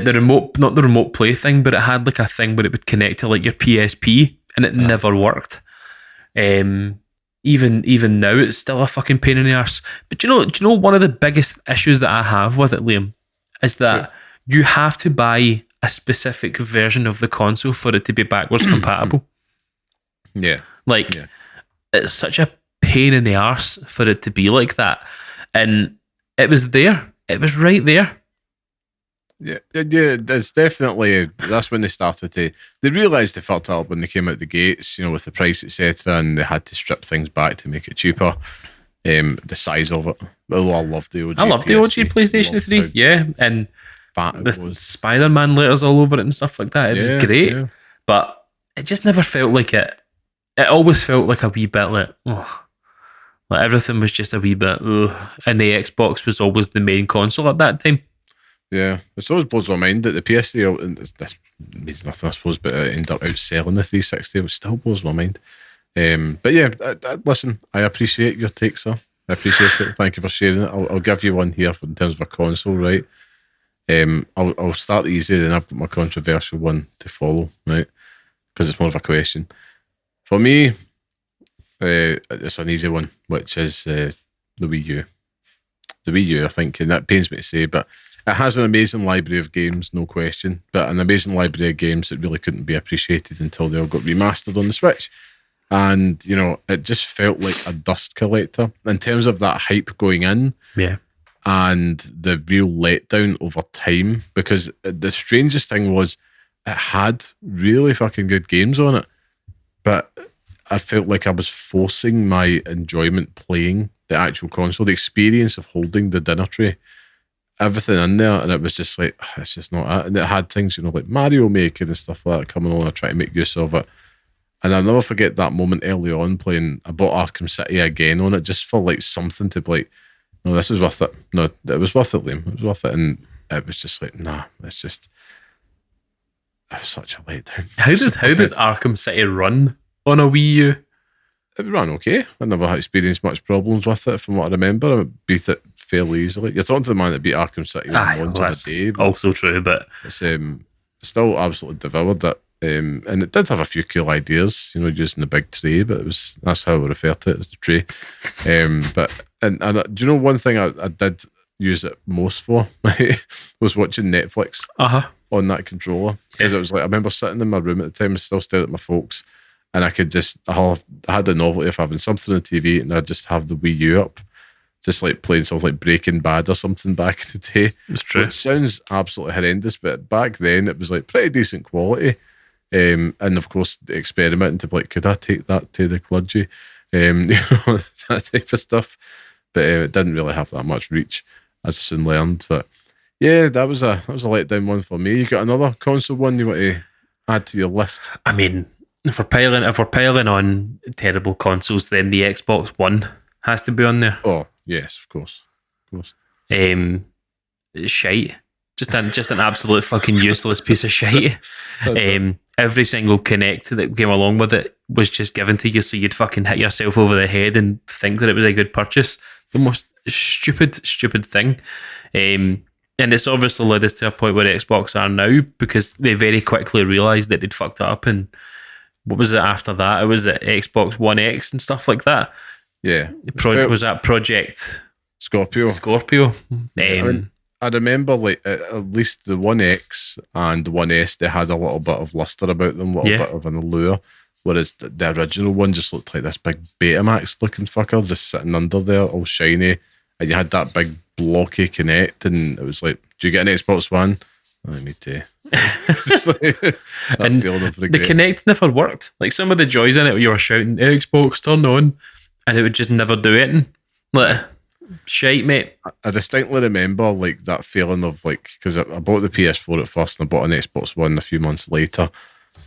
remote, not the remote play thing, but it had like a thing where it would connect to like your PSP and it never worked. Even now, it's still a fucking pain in the arse. But do you know one of the biggest issues that I have with it, Liam, is that you have to buy a specific version of the console for it to be backwards compatible. Yeah. It's such a pain in the arse for it to be like that. And it was there. It was right there. Yeah, it's definitely, that's when they started to, they realised they fucked up when they came out the gates, with the price, etc., and they had to strip things back to make it cheaper. The size of it. Well, I love the OG. I love the OG PlayStation 3, yeah, and the Spider-Man letters all over it and stuff like that. It was great, but it just never felt like it. It always felt like a wee bit like everything was just a wee bit, and the Xbox was always the main console at that time. Yeah, it always blows my mind that the PS3, this means nothing, I suppose, but it ended up outselling the 360. It still blows my mind. But yeah, listen, I appreciate your take, sir. I appreciate it. Thank you for sharing it. I'll give you one here in terms of a console, right? I'll start easy, then I've got my controversial one to follow, right? Because it's more of a question. For me, it's an easy one, which is the Wii U. The Wii U, I think, and that pains me to say, but it has an amazing library of games, no question, but an amazing library of games that really couldn't be appreciated until they all got remastered on the Switch. And, it just felt like a dust collector in terms of that hype going in. Yeah. And the real letdown over time, because the strangest thing was it had really fucking good games on it, but I felt like I was forcing my enjoyment playing the actual console, the experience of holding the dinner tray, everything in there, and it was just like, it's just not it. And it had things, like Mario Maker and stuff like that coming on. I try to make use of it. And I'll never forget that moment early on playing. I bought Arkham City again on it just for like something to be like, no, this is worth it. No, it was worth it, Liam. It was worth it. And it was just like, nah, it was such a letdown. How does Arkham City run on a Wii U? It ran okay. I never experienced much problems with it from what I remember. I beat it fairly easily. You're talking to the man that beat Arkham City on launch of the day. Also true, but it's still absolutely devoured it. And it did have a few cool ideas, using the big tray, but that's how I would refer to it, as the tray. But do you know one thing I did use it most for was watching Netflix on that controller, because it was like, I remember sitting in my room at the time, still staring at my folks, and I could just, I had the novelty of having something on the TV, and I'd just have the Wii U up, just like playing something like Breaking Bad or something back in the day. It's true. It sounds absolutely horrendous, but back then it was like pretty decent quality. And of course, experimenting to be like, could I take that to the clergy? That type of stuff. But it didn't really have that much reach, as I soon learned. But yeah, that was a letdown one for me. You got another console one you want to add to your list? I mean, if we're piling on terrible consoles, then the Xbox One has to be on there. Oh Yes, of course. Shite. Just an absolute fucking useless piece of shite. Every single Kinect that came along with it was just given to you so you'd fucking hit yourself over the head and think that it was a good purchase. The most stupid thing. And it's obviously led us to a point where Xbox are now, because they very quickly realised that they'd fucked up. And what was it after that? It was the Xbox One X and stuff like that. Yeah. Was that Project Scorpio? Yeah, I remember, like, at least the One X and the One S, they had a little bit of luster about them, a little bit of an allure. Whereas the original one just looked like this big Betamax looking fucker just sitting under there, all shiny. And you had that big blocky Kinect, and it was like, do you get an Xbox One? I need to. And the Kinect never worked. Like, some of the joys in it, where you were shouting, Xbox, turn on, and it would just never do it. Like, shite, mate. I distinctly remember, like, that feeling of, like, because I bought the PS4 at first and I bought an Xbox One a few months later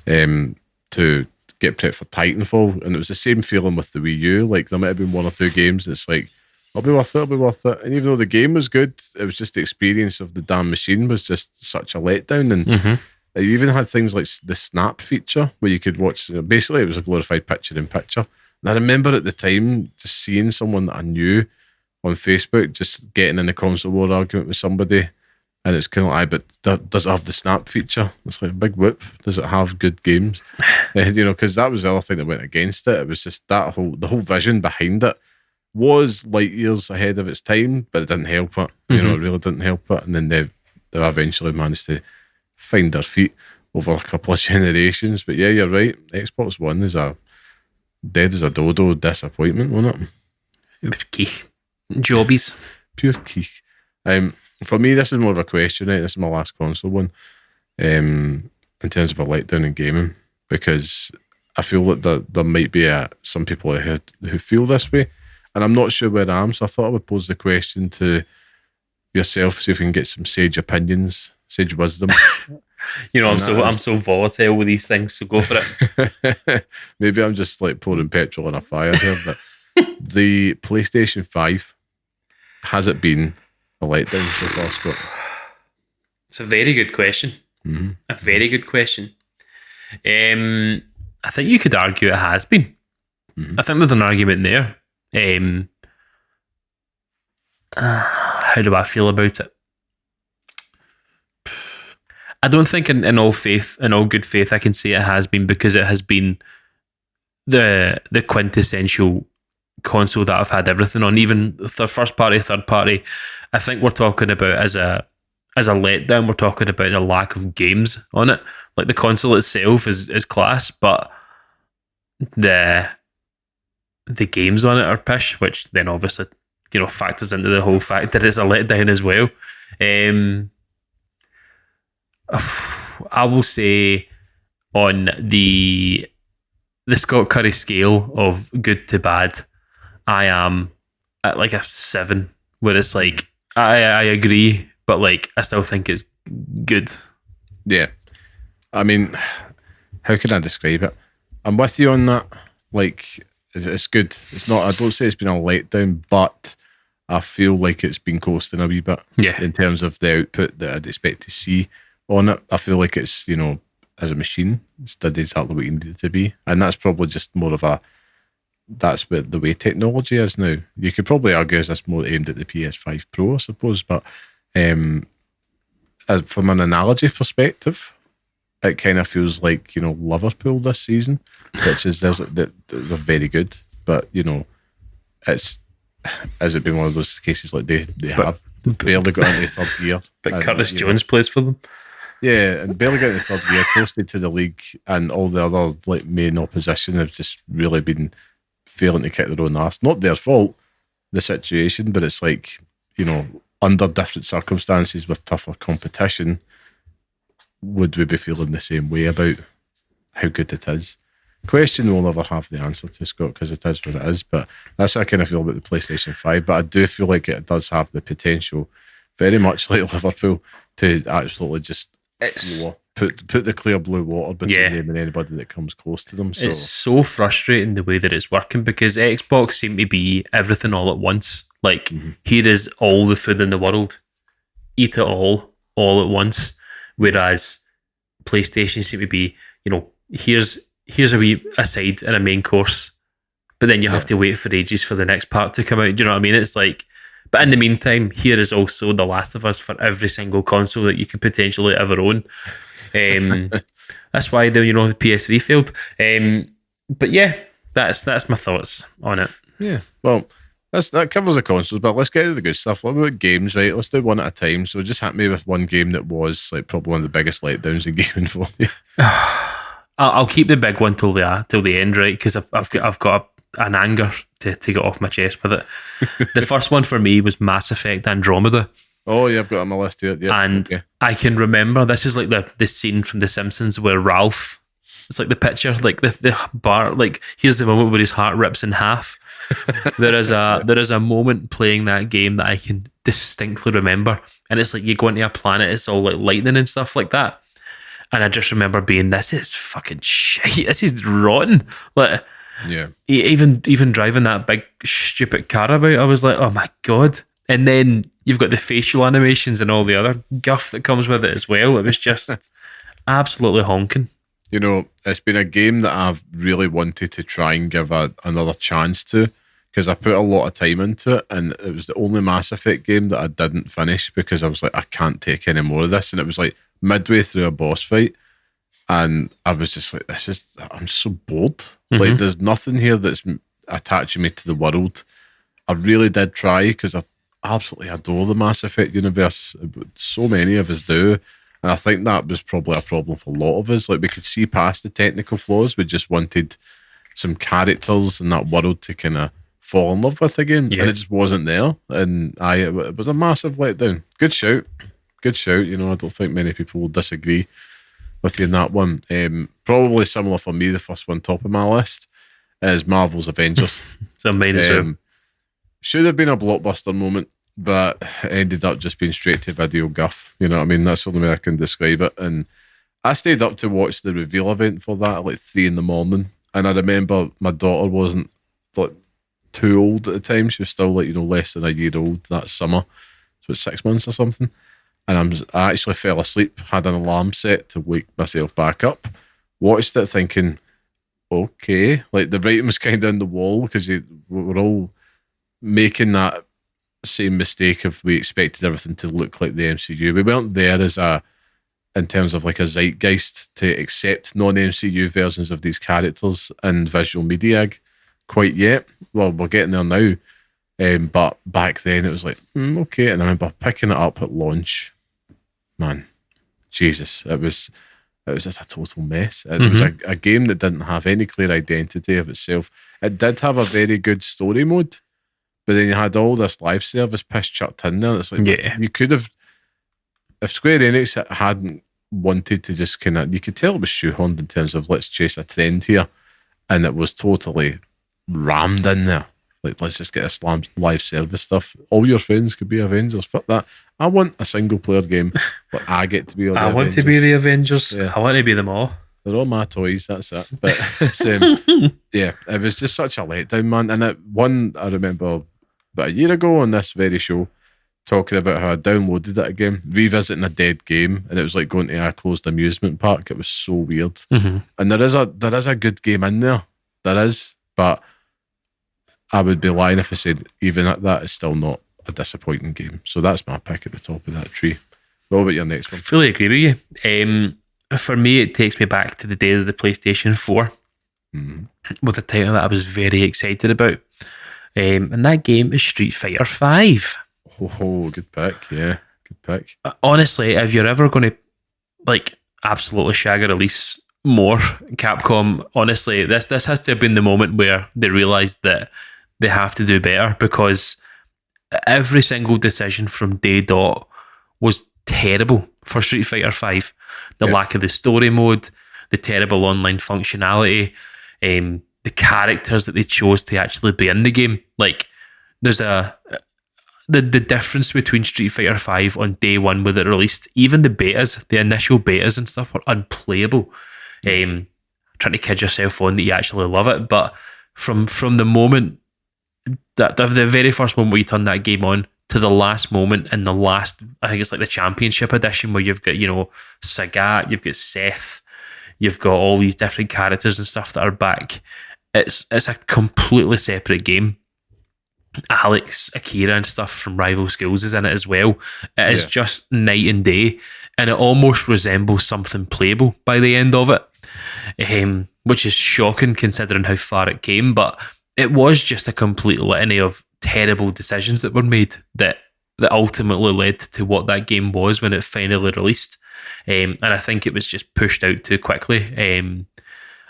to get prepped for Titanfall, and it was the same feeling with the Wii U. Like, there might have been one or two games that's like, I'll be worth it. And even though the game was good, it was just the experience of the damn machine was just such a letdown. And you even had things like the snap feature where you could watch, basically it was a glorified picture-in-picture. And I remember at the time just seeing someone that I knew on Facebook just getting in a console war argument with somebody, and it's kind of like, but does it have the snap feature? It's like, big whoop. Does it have good games? Because that was the other thing that went against it. It was just the whole vision behind it was light years ahead of its time, but it didn't help it. It really didn't help it. And then they eventually managed to find their feet over a couple of generations. But yeah, you're right. Xbox One is a dead as a dodo disappointment, wasn't it? Keith. Jobbies. Pure Keith. For me, this is more of a question, right? This is my last console one. In terms of a letdown in gaming, because I feel that there might be some people out here who feel this way, and I'm not sure where I am, so I thought I would pose the question to yourself, see if we can get some sage opinions, sage wisdom. I'm so volatile with these things, so go for it. Maybe I'm just like pouring petrol on a fire here, but the PlayStation 5, has it been a letdown so far, Scott? It's a very good question. A very good question. I think you could argue it has been. I think there's an argument there. How do I feel about it? I don't think in all good faith, I can say it has been, because it has been the quintessential console that I've had everything on, even the first party, third party. I think we're talking about as a letdown, we're talking about the lack of games on it. Like, the console itself is class, but the games on it are pish, which then obviously factors into the whole fact that it's a letdown as well. I will say on the Scott Curry scale of good to bad, I am at like a 7, where it's like, I agree, but like, I still think it's good. Yeah. I mean, how can I describe it? I'm with you on that. Like, it's good. It's not, I don't say it's been a letdown, but I feel like it's been coasting a wee bit. Yeah. In terms of the output that I'd expect to see on it. I feel like it's, as a machine, it's did exactly what you needed it to be. And that's probably just more of that's what the way technology is now. You could probably argue it's more aimed at the PS5 Pro, I suppose, but as from an analogy perspective, it kind of feels like, Liverpool this season, which is they're very good, but has it been one of those cases like they have barely got into third gear? But Curtis Jones plays for them. Yeah, and barely got into third gear, posted to the league, and all the other like main opposition have just really been failing to kick their own arse. Not their fault, the situation, but it's like, under different circumstances with tougher competition, would we be feeling the same way about how good it is? Question we'll never have the answer to, Scott, because it is what it is. But that's how I kind of feel about the PlayStation 5. But I do feel like it does have the potential, very much like Liverpool, to absolutely just floor put the clear blue water between them and anybody that comes close to them. So it's so frustrating the way that it's working, because Xbox seem to be everything all at once. Like, here is all the food in the world, eat it all at once. Whereas PlayStation seem to be, here's a wee aside and a main course, but then you have to wait for ages for the next part to come out. Do you know what I mean? It's like, but in the meantime, here is also The Last of Us for every single console that you could potentially ever own. That's why the PS3 failed. But yeah, that's my thoughts on it. Yeah, well, that covers the consoles, but let's get to the good stuff. What about games, right? Let's do one at a time. So just hit me with one game that was like probably one of the biggest letdowns in gaming for you. I'll keep the big one till the end, right? Because I've got an anger to get off my chest with it. The first one for me was Mass Effect Andromeda. Oh, yeah, I've got it on my list here. Yeah, and I can remember, this is like the scene from The Simpsons where Ralph, it's like the picture, like the bar, like here's the moment where his heart rips in half. There is a moment playing that game that I can distinctly remember, and it's like you go into a planet, it's all like lightning and stuff like that. And I just remember being, this is fucking shit. This is rotten. Like, yeah. Even driving that big stupid car about, I was like, oh my God. And then you've got the facial animations and all the other guff that comes with it as well. It was just absolutely honking. It's been a game that I've really wanted to try and give another chance to, because I put a lot of time into it, and it was the only Mass Effect game that I didn't finish because I was like, I can't take any more of this. And it was like midway through a boss fight, and I was just like, I'm so bored. Like, there's nothing here that's attaching me to the world. I really did try, because I absolutely adore the Mass Effect universe. So many of us do. And I think that was probably a problem for a lot of us. Like, we could see past the technical flaws. We just wanted some characters in that world to kind of fall in love with again. Yeah. And it just wasn't there. And it was a massive letdown. Good shout. I don't think many people will disagree with you in that one. Probably similar for me, the first one top of my list is Marvel's Avengers. It's amazing. Should have been a blockbuster moment, but ended up just being straight to video guff. You know what I mean? That's the only way I can describe it. And I stayed up to watch the reveal event for that at like 3 a.m. And I remember my daughter wasn't like too old at the time. She was still like, less than a year old that summer. So it's 6 months or something. And I actually fell asleep, had an alarm set to wake myself back up, watched it thinking, okay, like the writing was kind of on the wall, because we were all making that same mistake of we expected everything to look like the MCU. We weren't there in terms of like a zeitgeist to accept non-MCU versions of these characters in visual media quite yet. Well, we're getting there now. But back then it was like, okay. And I remember picking it up at launch. Man, Jesus, it was just a total mess. It was a game that didn't have any clear identity of itself. It did have a very good story mode, but then you had all this live service piss chucked in there. It's like, you could have, if Square Enix hadn't wanted to just kind of, you could tell it was shoehorned in terms of let's chase a trend here, and it was totally rammed in there. Like, let's just get this live service stuff. All your friends could be Avengers. Fuck that. I want a single player game, but I get to be all the Avengers. I want to be the Avengers. Yeah. I want to be them all. They're all my toys, that's it. But yeah, it was just such a letdown, man. And I remember about a year ago on this very show, talking about how I downloaded it again, revisiting a dead game, and it was like going to a closed amusement park. It was so weird. And there is a good game in there. There is, but I would be lying if I said even at that it's still not a disappointing game. So that's my pick at the top of that tree. What about your next one? I fully agree with you. For me, it takes me back to the days of the PlayStation 4 with a title that I was very excited about. And that game is Street Fighter 5. Oh, good pick. Yeah, good pick. Honestly, if you're ever going to like absolutely shag a release more, Capcom, honestly, this has to have been the moment where they realised that they have to do better, because every single decision from day dot was terrible for Street Fighter 5. The lack of the story mode, the terrible online functionality, the characters that they chose to actually be in the game. Like, there's a the difference between Street Fighter 5 on day one with it released, even the initial betas and stuff were unplayable. Trying to kid yourself on that you actually love it, but from the moment that the very first moment where you turn that game on to the last moment in the last, I think it's like the Championship Edition, where you've got, Sagat, you've got Seth, you've got all these different characters and stuff that are back. It's a completely separate game. Alex, Akira and stuff from Rival Schools is in it as well. It is just night and day, and it almost resembles something playable by the end of it, which is shocking considering how far it came, but it was just a complete litany of terrible decisions that were made that ultimately led to what that game was when it finally released. And I think it was just pushed out too quickly.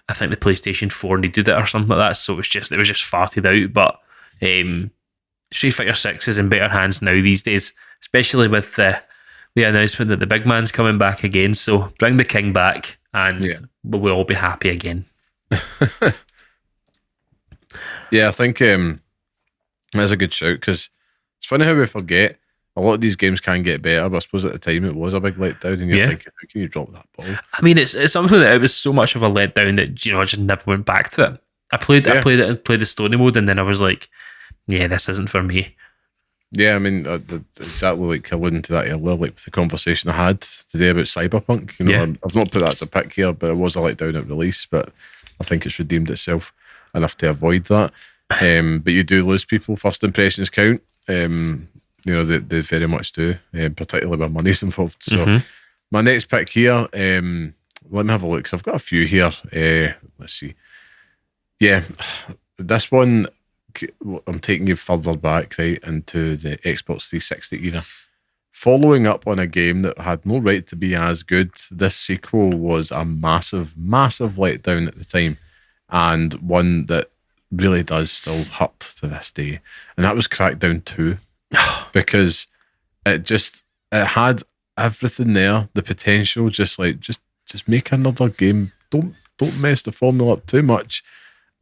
I think the PlayStation 4 needed it or something like that, so it was just farted out. But Street Fighter 6 is in better hands now these days, especially with the announcement that the big man's coming back again. So bring the king back, and we'll all be happy again. Yeah, I think that's a good shout, because it's funny how we forget a lot of these games can get better, but I suppose at the time it was a big letdown, and you're thinking, how can you drop that ball? I mean, it's something that it was so much of a letdown that I just never went back to it. I played the story mode, and then I was like, yeah, this isn't for me. Yeah, I mean, exactly like alluding to that earlier, like with the conversation I had today about Cyberpunk. I've not put that as a pick here, but it was a letdown at release, but I think it's redeemed itself enough to avoid that. But you do lose people. First impressions count. They very much do, particularly when money's involved. So my next pick here, let me have a look, because I've got a few here. Let's see. Yeah, this one, I'm taking you further back, right, into the Xbox 360 era. Following up on a game that had no right to be as good, this sequel was a massive, massive letdown at the time, and one that really does still hurt to this day. And that was Crackdown 2, because it had everything there, the potential, just make another game. Don't mess the formula up too much.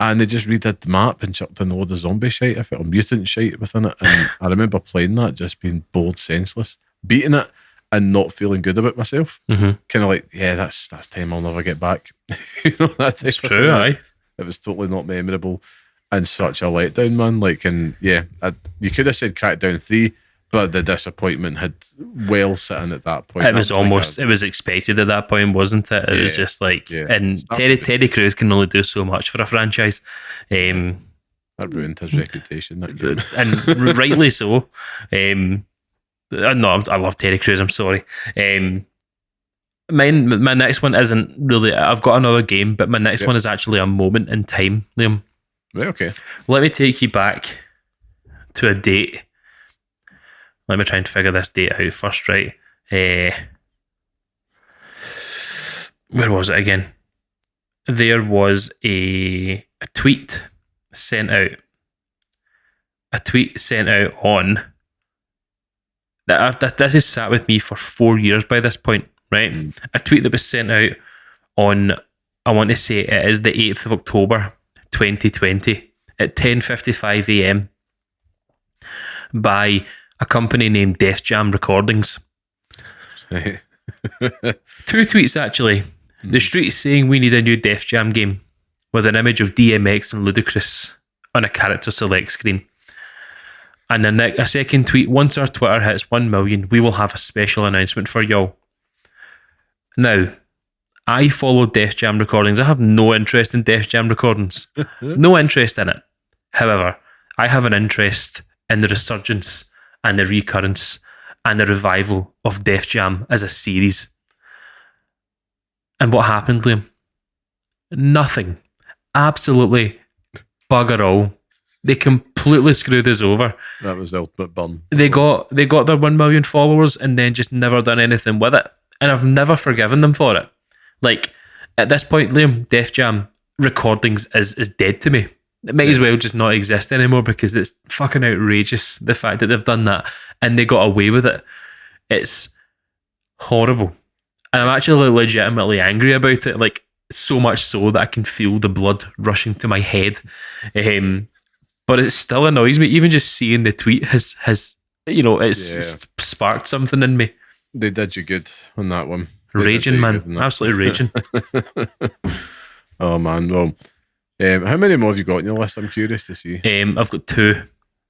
And they just redid the map and chucked in a load of zombie shite, or mutant shite within it. And I remember playing that, just being bored senseless, beating it and not feeling good about myself. Kind of like, yeah, that's time I'll never get back. That type it's of true, thing. aye. It was totally not memorable and such a letdown, man. Like, and yeah, you could have said Crackdown 3, but the disappointment had well sitting at that point. It was almost, it was expected at that point, wasn't it? It was just like, and Terry Crews can only do so much for a franchise. That ruined his reputation, that game. And rightly so. No, I love Terry Crews, I'm sorry. My next one isn't really, I've got another game, but my next one is actually a moment in time, Liam. Right, okay. Let me take you back to a date. Let me try and figure this date out first, right? Where was it again? There was a tweet sent out. A tweet sent out on that this has sat with me for 4 years by this point, right? A tweet that was sent out on, I want to say it is the 8th of October 2020 at 10:55 a.m. by a company named Def Jam Recordings. 2 tweets actually. The street saying we need a new Def Jam game with an image of DMX and Ludacris on a character select screen. And a second tweet, once our Twitter hits 1 million, we will have a special announcement for y'all. Now, I follow Def Jam Recordings. I have no interest in Def Jam Recordings. No interest in it. However, I have an interest in the resurgence and the recurrence and the revival of Def Jam as a series. And what happened, Liam? Nothing. Absolutely bugger all. They completely screwed us over. That was the ultimate bum. They got their 1 million followers and then just never done anything with it. And I've never forgiven them for it. Like, at this point, Liam, Def Jam Recordings is dead to me. It might as well just not exist anymore, because it's fucking outrageous, the fact that they've done that and they got away with it. It's horrible. And I'm actually legitimately angry about it, like, so much so that I can feel the blood rushing to my head. But it still annoys me. Even just seeing the tweet has it's sparked something in me. They did you good on that one. Raging, man. Absolutely raging. Oh, man. Well, how many more have you got on your list? I'm curious to see. I've got 2.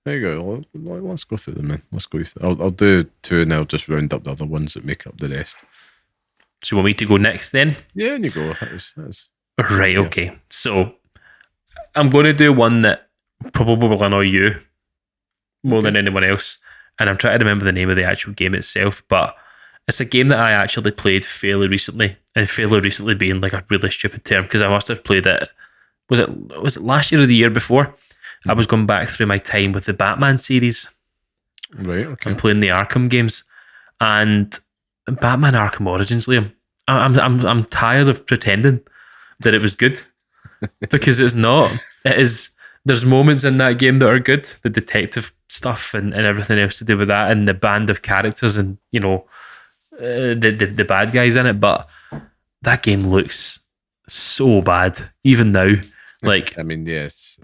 There you go. Let's go through them, man. Let's go. I'll do 2 and I'll just round up the other ones that make up the rest. So you want me to go next then? Yeah, and you go. That's right, okay. So I'm going to do one that probably will annoy you more than anyone else. And I'm trying to remember the name of the actual game itself, but it's a game that I actually played fairly recently. And fairly recently being like a really stupid term, because I must have played it. Was it last year or the year before? I was going back through my time with the Batman series. Right, okay. I'm playing the Arkham games. And Batman Arkham Origins, Liam. I'm tired of pretending that it was good. Because it's not. It is. There's moments in that game that are good. The detective stuff and everything else to do with that, and the band of characters and, the bad guys in it. But that game looks so bad, even now. Like, I mean, yes,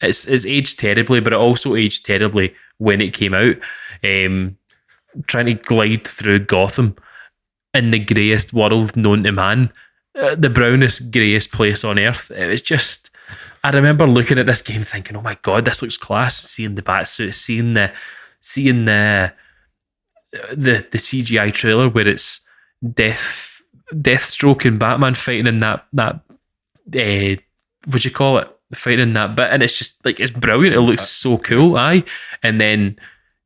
it's aged terribly, but it also aged terribly when it came out. Trying to glide through Gotham in the greyest world known to man, the brownest, greyest place on earth. It was just, I remember looking at this game thinking, "Oh my god, this looks class!" Seeing the Batsuit, seeing the CGI trailer where it's Deathstroke and Batman fighting in that what do you call it? Fighting in that bit, and it's just like, it's brilliant. It looks so cool, and then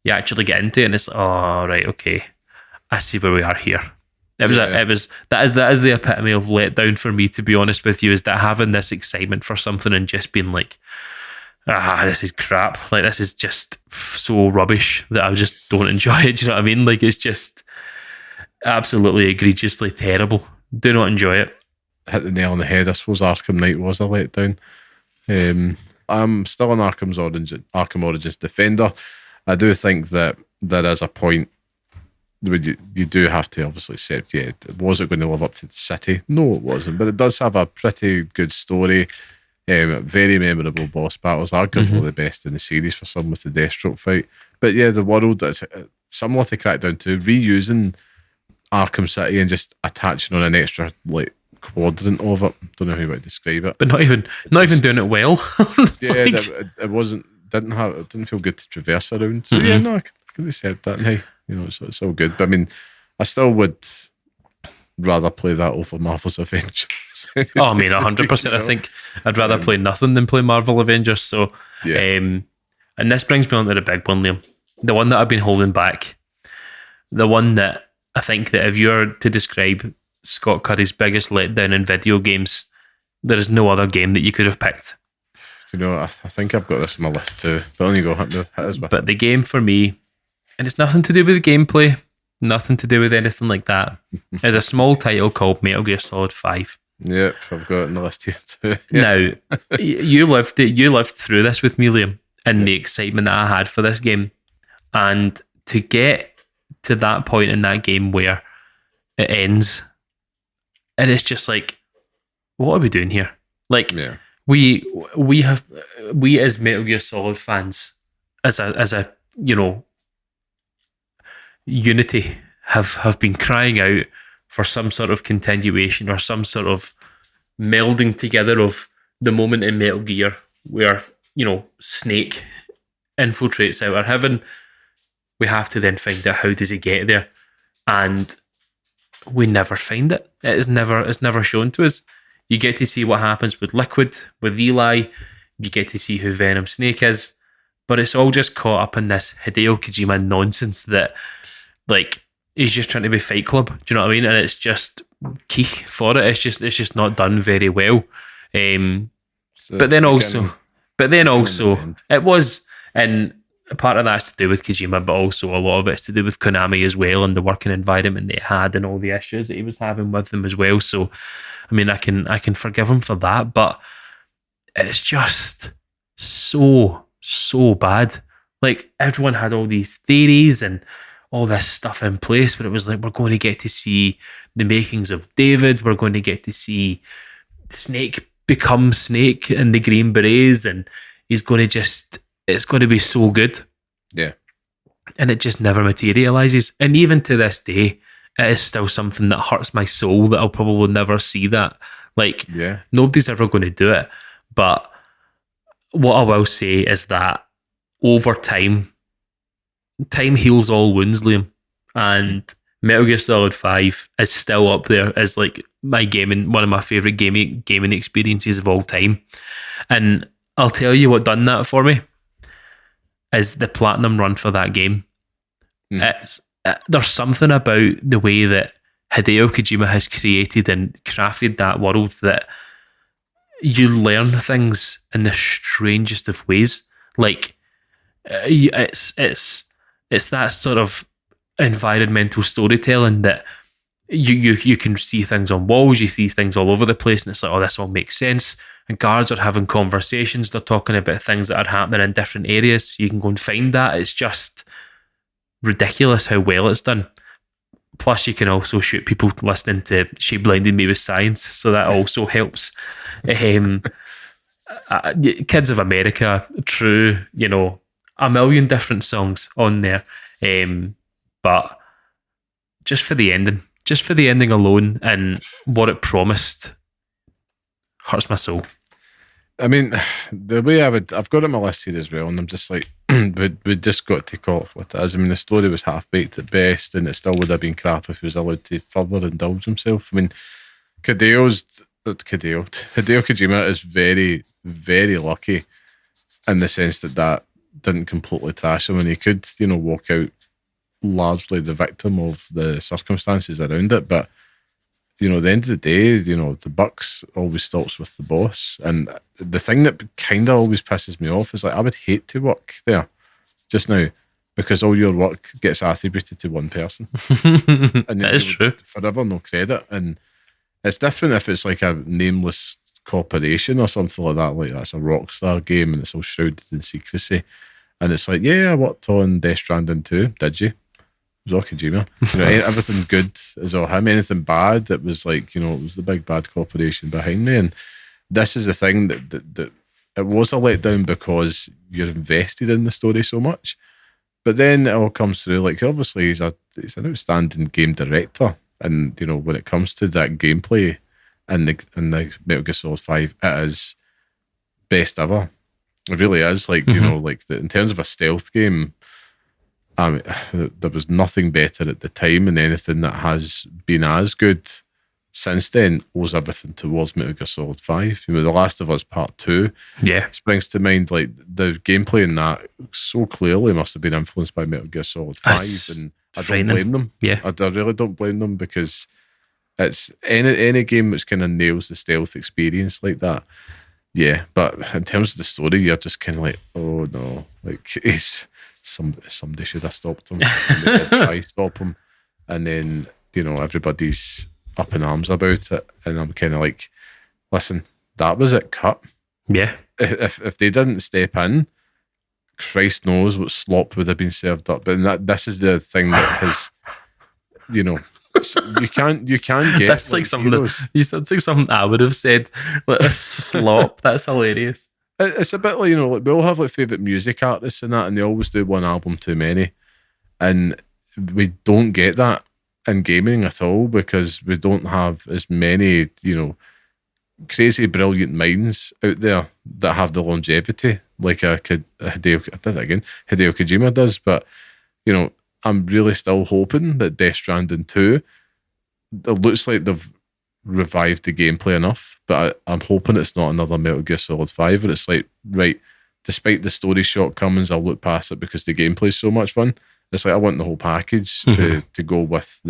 you actually get into it, and it's like, oh right, okay, I see where we are here. That is the epitome of letdown for me, to be honest with you, is that having this excitement for something and just being like, this is crap. Like, this is just so rubbish that I just don't enjoy it. Do you know what I mean? Like, it's just absolutely egregiously terrible. Do not enjoy it. Hit the nail on the head. I suppose Arkham Knight was a letdown. I'm still an Arkham Origins defender. I do think that there is a point where you do have to obviously accept, was it going to live up to the city? No, it wasn't. But it does have a pretty good story. Very memorable boss battles, arguably the best in the series for some, with the Deathstroke fight. But yeah, the world, that's similar to Crackdown 2, reusing Arkham City and just attaching on an extra quadrant of it. Don't know how you would describe it, but not even doing it well. It wasn't. It didn't feel good to traverse around. So I can accept that. And hey, it's all good. But I mean, I still would rather play that over Marvel's Avengers. I mean, 100%. I think I'd rather play nothing than play Marvel Avengers. So, and this brings me on to the big one, Liam. The one that I've been holding back. The one that I think that if you were to describe Scott Curry's biggest letdown in video games, there is no other game that you could have picked. I think I've got this on my list too. But only go hit us with. But the game for me, and it's nothing to do with the gameplay, nothing to do with anything like that, is a small title called Metal Gear Solid 5. Yep, I've got it on the list here too. Now, you lived through this with me, Liam, and the excitement that I had for this game. And to get to that point in that game where it ends, and it's just like, what are we doing here? Like, we as Metal Gear Solid fans, as a unity, have been crying out for some sort of continuation or some sort of melding together of the moment in Metal Gear where, Snake infiltrates Outer Heaven. We have to then find out, how does he get there? And we never find it. It's never shown to us. You get to see what happens with Liquid, with Eli. You get to see who Venom Snake is. But it's all just caught up in this Hideo Kojima nonsense that, like, he's just trying to be Fight Club. Do you know what I mean? And it's just keek for it. It's just not done very well. But then also, it was, and part of that's to do with Kojima, but also a lot of it's to do with Konami as well, and the working environment they had and all the issues that he was having with them as well. So, I mean, I can forgive him for that, but it's just so bad. Like, everyone had all these theories and all this stuff in place, but it was like, we're going to get to see the makings of David. We're going to get to see Snake become Snake in the Green Berets, and he's going to it's going to be so good. Yeah. and it just never materializes. And even to this day, it is still something that hurts my soul that I'll probably never see that. Like, Yeah. nobody's ever going to do it. But what I will say is that over time heals all wounds, Liam. And Metal Gear Solid 5 is still up there as like one of my favourite gaming experiences of all time. And I'll tell you what done that for me is the platinum run for that game. It's there's something about the way that Hideo Kojima has created and crafted that world that you learn things in the strangest of ways. Like it's that sort of environmental storytelling that you can see things on walls, you see things all over the place, and it's like, oh, this all makes sense. And guards are having conversations, they're talking about things that are happening in different areas. You can go and find that. It's just ridiculous how well it's done. Plus, you can also shoot people listening to She Blinded Me with Science, so that also helps. Kids of America, True, a million different songs on there. But just for the ending alone and what it promised hurts my soul. I mean, the way I've got it on my list here as well, and I'm just like, we just got to call it what it is. I mean, the story was half-baked at best, and it still would have been crap if he was allowed to further indulge himself. I mean, Hideo Kojima is very, very lucky in the sense that didn't completely trash him, and he could, walk out largely the victim of the circumstances around it. But, at the end of the day, the buck always stops with the boss. And the thing that kind of always pisses me off is like, I would hate to work there just now because all your work gets attributed to one person. And that is true. Forever no credit. And it's different if it's like a nameless corporation or something like that. Like that's a Rockstar game and it's all shrouded in secrecy. And it's like, yeah, I worked on Death Stranding 2. Did you? It was all Kojima. Everything good is all him. Anything bad, it was like, it was the big bad corporation behind me. And this is the thing that it was a letdown because you're invested in the story so much. But then it all comes through. Like, obviously, he's an outstanding game director. And, when it comes to that gameplay in the Metal Gear Solid 5, it is best ever. It really is. Like, in terms of a stealth game, I mean, there was nothing better at the time, and anything that has been as good since then owes everything towards Metal Gear Solid 5. The Last of Us Part 2 springs to mind. Like, the gameplay in that so clearly must have been influenced by Metal Gear Solid 5, and I don't blame them. Yeah. I really don't blame them because it's any game which kind of nails the stealth experience like that. Yeah, but in terms of the story, you're just kind of like, oh no, like somebody should have stopped him. And they did try to stop him, and then everybody's up in arms about it, and I'm kind of like, listen, that was it, cut. Yeah. If they didn't step in, Christ knows what slop would have been served up. But this is the thing that has, you can't get. That's like something that's like something I would have said. Like a slop. That's hilarious. It's a bit like, we all have like favourite music artists and that, and they always do one album too many. And we don't get that in gaming at all because we don't have as many, crazy, brilliant minds out there that have the longevity like Hideo Kojima does. But, I'm really still hoping that Death Stranding 2, it looks like they've revived the gameplay enough, but I'm hoping it's not another Metal Gear Solid 5 where it's like, right, despite the story shortcomings, I'll look past it because the gameplay's so much fun. It's like I want the whole package to go with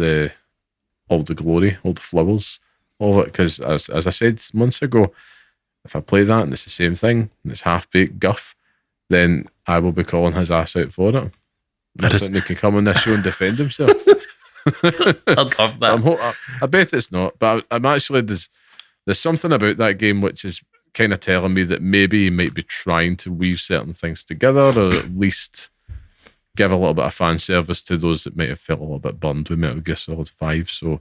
all the glory, all the flowers, all of it. Because as I said months ago, if I play that and it's the same thing and it's half-baked guff, then I will be calling his ass out for it. He can come on this show and defend himself. I'd love that. I bet it's not, but I'm actually there's something about that game which is kind of telling me that maybe he might be trying to weave certain things together, or at least give a little bit of fan service to those that might have felt a little bit burned with Metal Gear Solid 5. So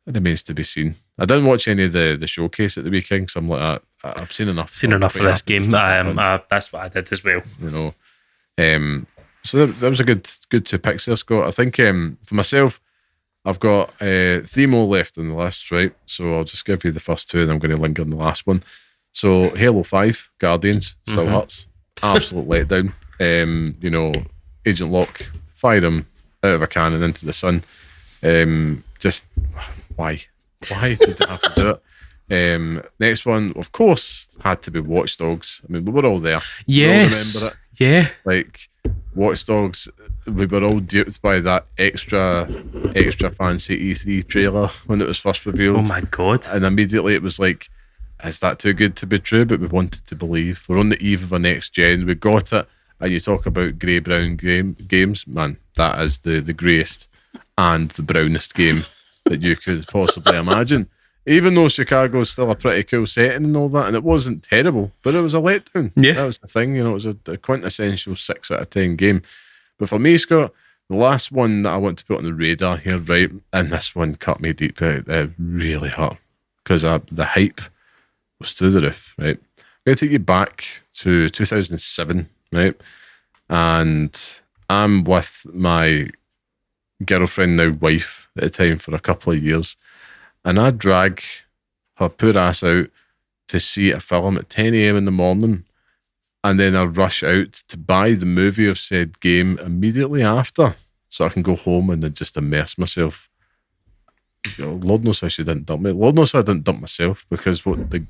it remains to be seen. I didn't watch any of the showcase at the weekend, so I'm like, I've seen enough. Seen enough of this game. That's what I did as well. So that was a good two picks there, Scott. I think for myself, I've got 3 more left on the list, right? So I'll just give you the first 2 and I'm going to linger on the last one. So Halo 5, Guardians, still hurts. Absolute letdown. Agent Locke, fired him out of a cannon into the sun. Just why? Why did they have to do it? Next one, of course, had to be Watch Dogs. I mean, we were all there. Yes. We all remember it. Yeah. Like Watch Dogs, we were all duped by that extra fancy E3 trailer when it was first revealed. Oh my God. And immediately it was like, is that too good to be true? But we wanted to believe. We're on the eve of a next gen. We got it. And you talk about grey-brown games, man, that is the greyest and the brownest game that you could possibly imagine. Even though Chicago's still a pretty cool setting and all that, and it wasn't terrible, but it was a letdown. Yeah. That was the thing, it was a quintessential 6 out of 10 game. But for me, Scott, the last one that I want to put on the radar here, right, and this one cut me deep, it really hurt, because the hype was through the roof, right? I'm going to take you back to 2007, right? And I'm with my girlfriend, now wife, at the time for a couple of years. And I drag her poor ass out to see a film at 10 a.m. in the morning. And then I rush out to buy the movie of said game immediately after, so I can go home and then just immerse myself. Lord knows how she didn't dump me. Lord knows how I didn't dump myself, because what the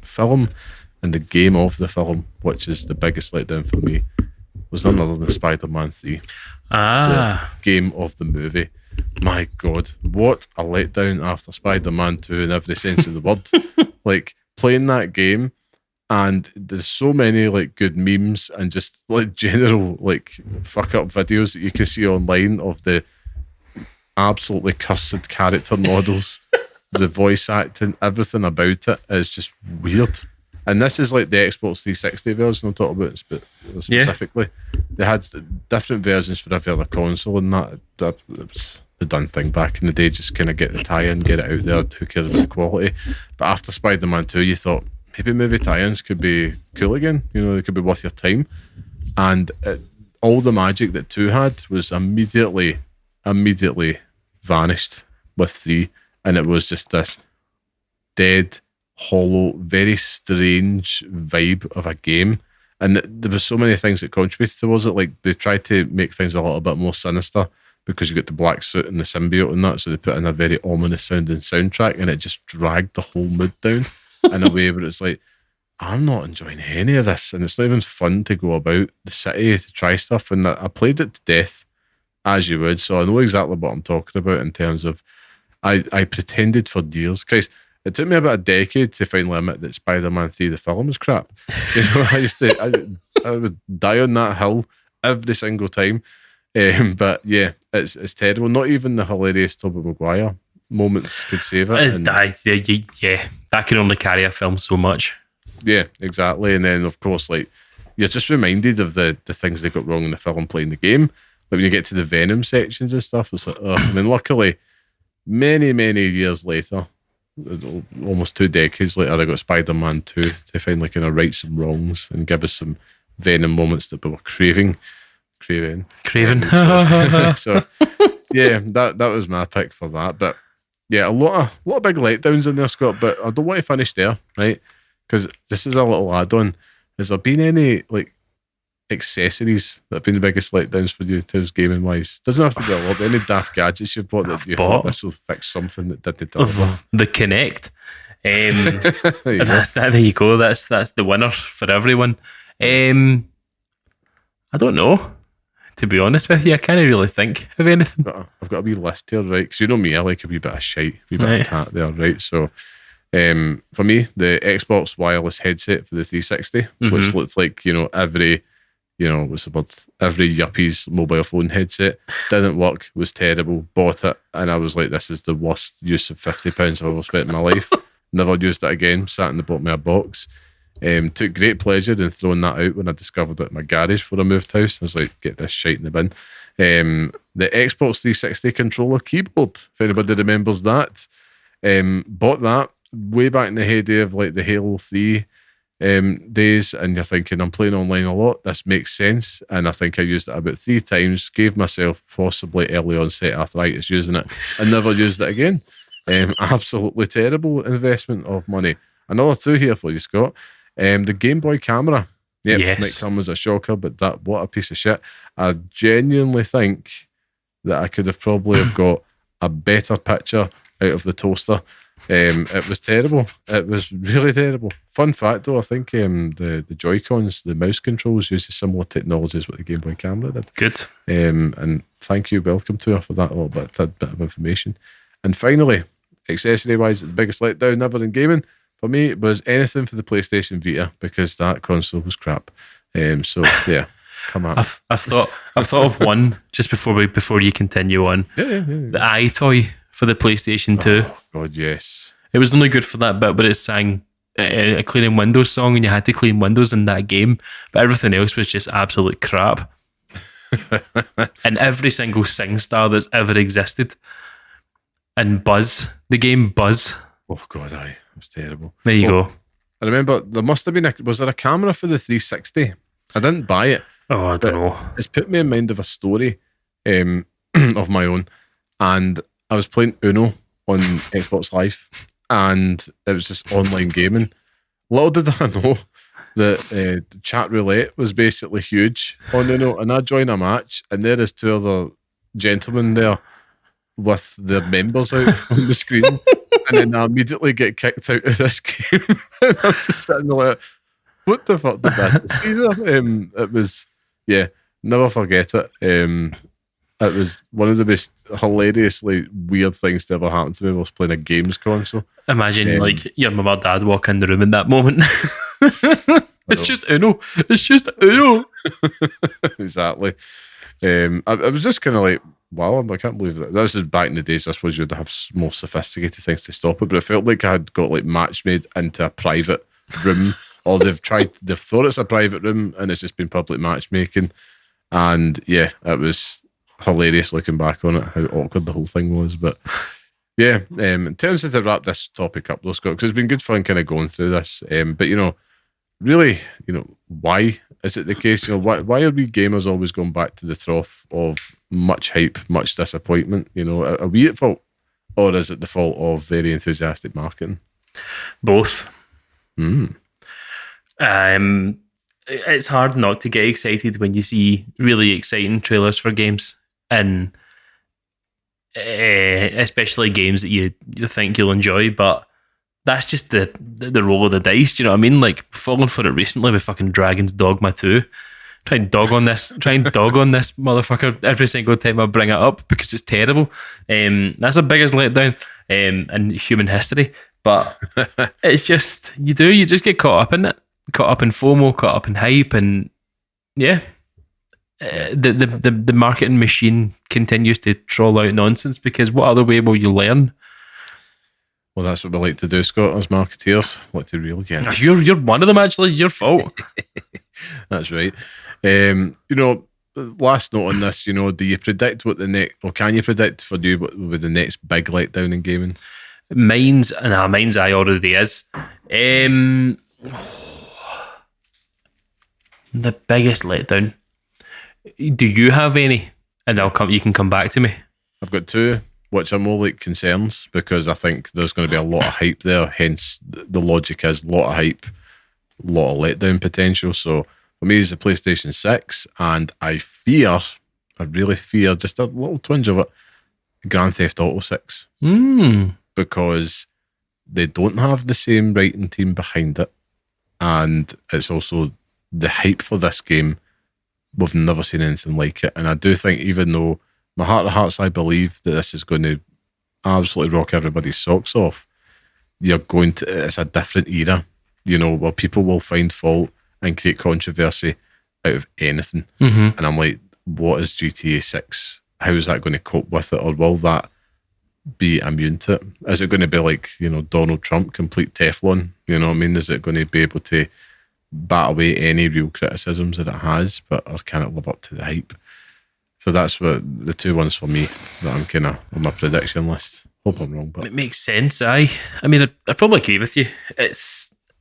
film and the game of the film, which is the biggest letdown for me, was none other than Spider-Man 3. The game of the movie. My God, what a letdown after Spider-Man 2 in every sense of the word. Like, playing that game, and there's so many like good memes and just like general like fuck up videos that you can see online of the absolutely cursed character models, the voice acting, everything about it is just weird. And this is like the Xbox 360 version I'm talking about specifically. Yeah. They had different versions for every other console, and that was the done thing back in the day. Just kind of get the tie-in, get it out there. Who cares about the quality? But after Spider-Man 2, you thought maybe movie tie-ins could be cool again. They could be worth your time. And all the magic that 2 had was immediately vanished with 3, and it was just this dead, hollow, very strange vibe of a game. And there was so many things that contributed towards it. Like, they tried to make things a little bit more sinister because you got the black suit and the symbiote and that, so they put in a very ominous sounding soundtrack, and it just dragged the whole mood down in a way where it's like, I'm not enjoying any of this, and it's not even fun to go about the city to try stuff. And I played it to death, as you would, so I know exactly what I'm talking about in terms of I pretended for years. Guys, it took me about a decade to finally admit that Spider-Man 3, the film, was crap. I would die on that hill every single time. But yeah, it's terrible. Not even the hilarious Tobey Maguire moments could save it. That can only carry a film so much. Yeah, exactly. And then, of course, like, you're just reminded of the things they got wrong in the film playing the game. Like, when you get to the Venom sections and stuff, it's like, I mean, luckily, many, many years later, almost 2 decades later, I got Spider-Man 2 to finally kind of right some wrongs and give us some Venom moments that we were craving. So yeah, that was my pick for that. But yeah, a lot of big letdowns in there, Scott. But I don't want to finish there, right? Because this is a little add-on. Has there been any like accessories that have been the biggest letdowns for you, Tivs, gaming wise? Doesn't have to be a lot. Any daft gadgets you've bought that you thought this will fix something that didn't deliver? The Kinect. There you go. That's the winner for everyone. I don't know. To be honest with you, I can't really think of anything. I've got a wee list here, right? Because you know me, I like a wee bit of shite, a wee bit of tat there, right? So, for me, the Xbox wireless headset for the 360, which looked like, every yuppie's mobile phone headset, didn't work, was terrible, bought it, and I was like, this is the worst use of £50 I've ever spent in my life. Never used it again, sat in the bottom of a box. Took great pleasure in throwing that out when I discovered it in my garage for a moved house. I was like, get this shite in the bin. The Xbox 360 controller keyboard, if anybody remembers that. Bought that way back in the heyday of like the Halo 3 days, and you're thinking, I'm playing online a lot, this makes sense. And I think I used it about 3 times, gave myself possibly early onset arthritis using it, and never used it again. Absolutely terrible investment of money. Another 2 here for you, Scott. The Game Boy camera. Yep, Yes. might come as a shocker, but what a piece of shit. I genuinely think that I could have probably have got a better picture out of the toaster. It was terrible. It was really terrible. Fun fact though, I think the Joy-Cons, the mouse controls, uses similar technology as what the Game Boy camera did. Good. And thank you, welcome to her for that little bit of information. And finally, accessory-wise, the biggest letdown ever in gaming for me was anything for the PlayStation Vita, because that console was crap. So yeah, come on. I've thought of one just before you continue on. Yeah. The eye toy for the PlayStation 2. Oh, God, yes. It was only good for that bit, but it sang a cleaning Windows song, and you had to clean Windows in that game. But everything else was just absolute crap. And every single SingStar that's ever existed. And Buzz, the game Buzz. Oh, God, aye. It was terrible. There you go. I remember there must have been was there a camera for the 360? I didn't buy it. Oh, I don't know. It's put me in mind of a story of my own. And I was playing Uno on Xbox Live, and it was just online gaming. Little did I know that chat roulette was basically huge on Uno, and I join a match, and there is 2 other gentlemen there with their members out on the screen, and then I immediately get kicked out of this game. And I'm just sitting there like, what the fuck did that see there? It was, yeah, never forget it. It was one of the most hilariously weird things to ever happen to me. I was playing a games console. Imagine like your mum or dad walk in the room in that moment. It's just Uno. It's just Uno. Exactly. I was just kind of like, wow, I can't believe that. This is back in the days, I suppose you'd have more sophisticated things to stop it, but it felt like I had got like match made into a private room, or they've thought it's a private room and it's just been public matchmaking. And yeah, it was hilarious looking back on it, how awkward the whole thing was. But yeah, in terms of to wrap this topic up though, Scott, because it's been good fun kind of going through this. But really, why is it the case? Why are we gamers always going back to the trough of much hype, much disappointment? Are we at fault, or is it the fault of very enthusiastic marketing? Both. It's hard not to get excited when you see really exciting trailers for games, and especially games that you think you'll enjoy, but that's just the roll of the dice. Do you know what I mean? Like, falling for it recently with fucking Dragon's Dogma 2. Try and dog on this motherfucker every single time I bring it up because it's terrible. That's the biggest letdown in human history. But it's just, you just get caught up in it. Caught up in FOMO, caught up in hype, and yeah. The marketing machine continues to troll out nonsense, because what other way will you learn? Well, that's what we like to do, Scott, as marketeers. We like to reel you in. You're one of them, actually. Your fault. That's right. Last note on this, do you predict what the next, or can you predict for you what will be the next big letdown in gaming? Mine's I already is. The biggest letdown. Do you have any? And you can come back to me. I've got 2, which are more like concerns, because I think there's going to be a lot of hype there. Hence, the logic is a lot of hype, a lot of letdown potential. So for me, it's the PlayStation 6, and I really fear just a little twinge of it, Grand Theft Auto 6. Because they don't have the same writing team behind it, and it's also the hype for this game. We've never seen anything like it, and I do think, even though my heart of hearts, I believe that this is going to absolutely rock everybody's socks off, it's a different era, where people will find fault and create controversy out of anything. And I'm like, what is GTA 6? How is that going to cope with it, or will that be immune to it? Is it going to be like, Donald Trump, complete Teflon? You know what I mean? Is it going to be able to bat away any real criticisms that it has, or can it live up to the hype? So that's what the 2 ones for me that I'm kind of on my prediction list. Hope I'm wrong, but it makes sense. I mean, I probably agree with you.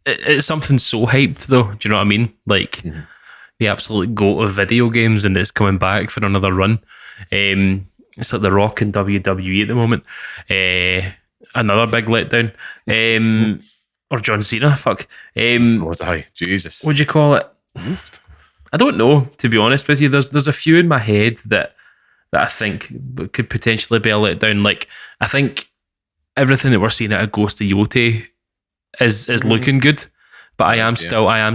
it's something so hyped though. Do you know what I mean? Like the absolute goat of video games, and it's coming back for another run. It's like The Rock in WWE at the moment. Another big letdown. Or John Cena. Fuck. God, aye, Jesus. What do you call it? I don't know, to be honest with you. There's a few in my head that I think could potentially be a letdown. Like, I think everything that we're seeing out of Ghost of Yotei is looking good, but I am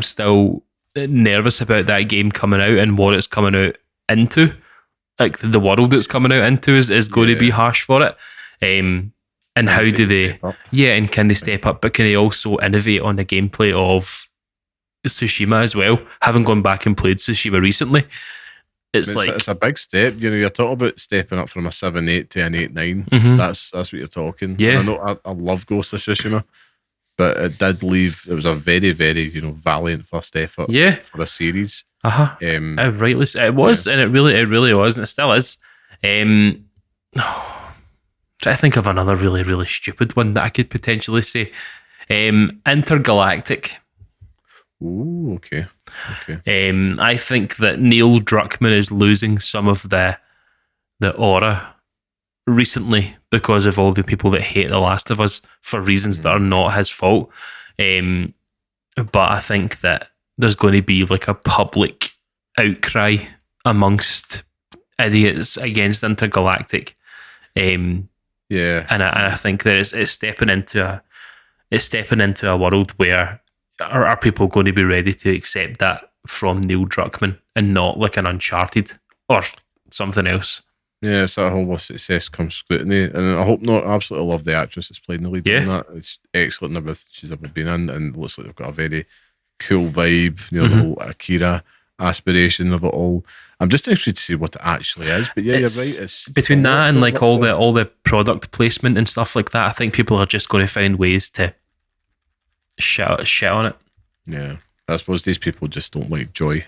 still nervous about that game coming out and what it's coming out into. Like, the world it's coming out into is going to be harsh for it. And how do they? Yeah, and can they step up? But can they also innovate on the gameplay of Tsushima as well? Having gone back and played Tsushima recently, it's a big step. You know, you're talking about stepping up from a 7.8 to an 8.9. That's what you're talking. Yeah, and I know I love Ghost of Tsushima, but it did leave. It was a very, very valiant first effort. For a series. Rightly, it was, and it really was, and it still is. Try to think of another really, really stupid one that I could potentially say. Intergalactic. Ooh, okay. I think that Neil Druckmann is losing some of the aura recently because of all the people that hate The Last of Us for reasons that are not his fault. But I think that there's going to be like a public outcry amongst idiots against Intergalactic. And I think that it's stepping into a world where are people going to be ready to accept that from Neil Druckmann and not like an Uncharted or something else? Yeah, it's that whole with success comes scrutiny, and I hope not. I absolutely love the actress that's playing the lead in that. It's excellent in everything she's ever been in, and it looks like they've got a very cool vibe. The whole Akira aspiration of it all. I'm just interested to see what it actually is. But yeah, you're right. It's between that and like all the product placement and stuff like that. I think people are just going to find ways to shit on it. Yeah, I suppose these people just don't like joy.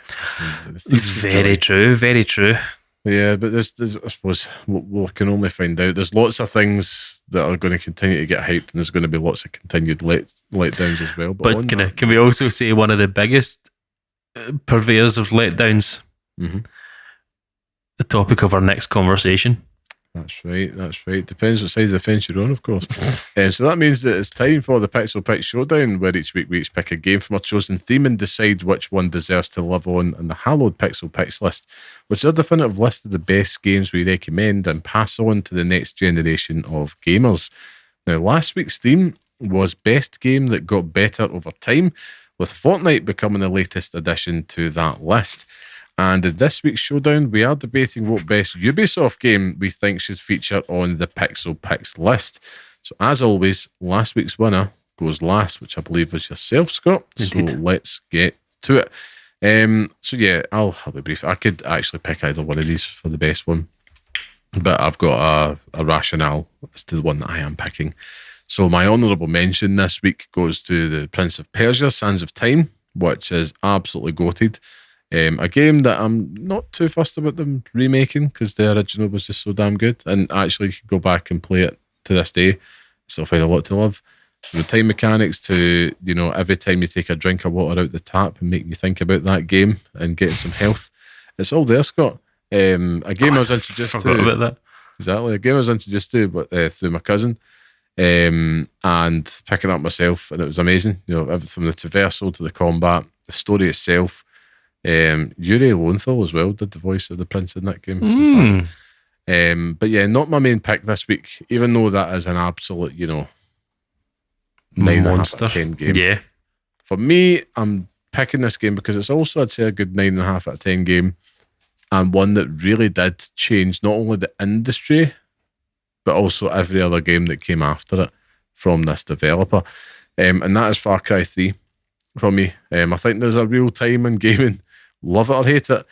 Very true. Yeah, but there's I suppose we can only find out. There's lots of things that are going to continue to get hyped, and there's going to be lots of continued letdowns as well. But can we also say one of the biggest purveyors of letdowns? The topic of our next conversation. That's right. Depends what side of the fence you're on, of course. So that means that it's time for the Pixel Pix Showdown, where each week we each pick a game from our chosen theme and decide which one deserves to live on the hallowed Pixel Pix list, which is a definitive list of the best games we recommend and pass on to the next generation of gamers. Now, last week's theme was best game that got better over time, with Fortnite becoming the latest addition to that list. And in this week's showdown, we are debating what best Ubisoft game we think should feature on the Pixel Pix list. So as always, last week's winner goes last, which I believe was yourself, Scott. Indeed. So let's get to it. So yeah, I'll be brief. I could actually pick either one of these for the best one, but I've got a rationale as to the one that I am picking. So my honourable mention this week goes to the Prince of Persia, Sands of Time, which is absolutely goated. A game that I'm not too fussed about them remaking because the original was just so damn good, and actually you can go back and play it to this day. Still find a lot to love. From the time mechanics to, every time you take a drink of water out the tap and make you think about that game and getting some health. It's all there, Scott. A game I was introduced to. About that. Exactly. A game I was introduced to but through my cousin. And picking it up myself, and it was amazing. Everything from the traversal to the combat, the story itself. Yuri Lowenthal as well did the voice of the prince in that game. But yeah, not my main pick this week, even though that is an absolute 9.5 out of 10 game. Yeah, for me, I'm picking this game because it's also, I'd say, a good 9.5 out of 10 game, and one that really did change not only the industry but also every other game that came after it from this developer, and that is Far Cry 3 for me. I think there's a real time in gaming, love it or hate it,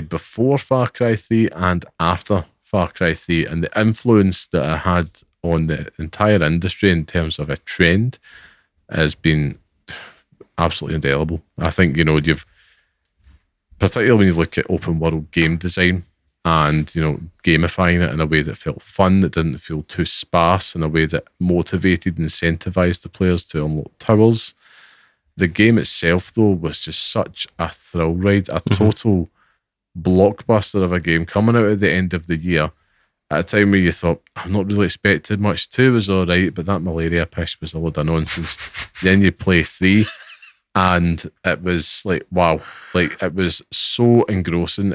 before Far Cry 3 and after Far Cry 3, and the influence that it had on the entire industry in terms of a trend has been absolutely indelible. I think, you've, particularly when you look at open world game design and, gamifying it in a way that felt fun, that didn't feel too sparse, in a way that motivated and incentivized the players to unlock towers. The game itself, though, was just such a thrill ride, a total blockbuster of a game coming out at the end of the year at a time where you thought, I'm not really expecting much. 2 was all right, but that malaria pish was a load of nonsense. Then you play 3, and it was like, wow. Like, it was so engrossing.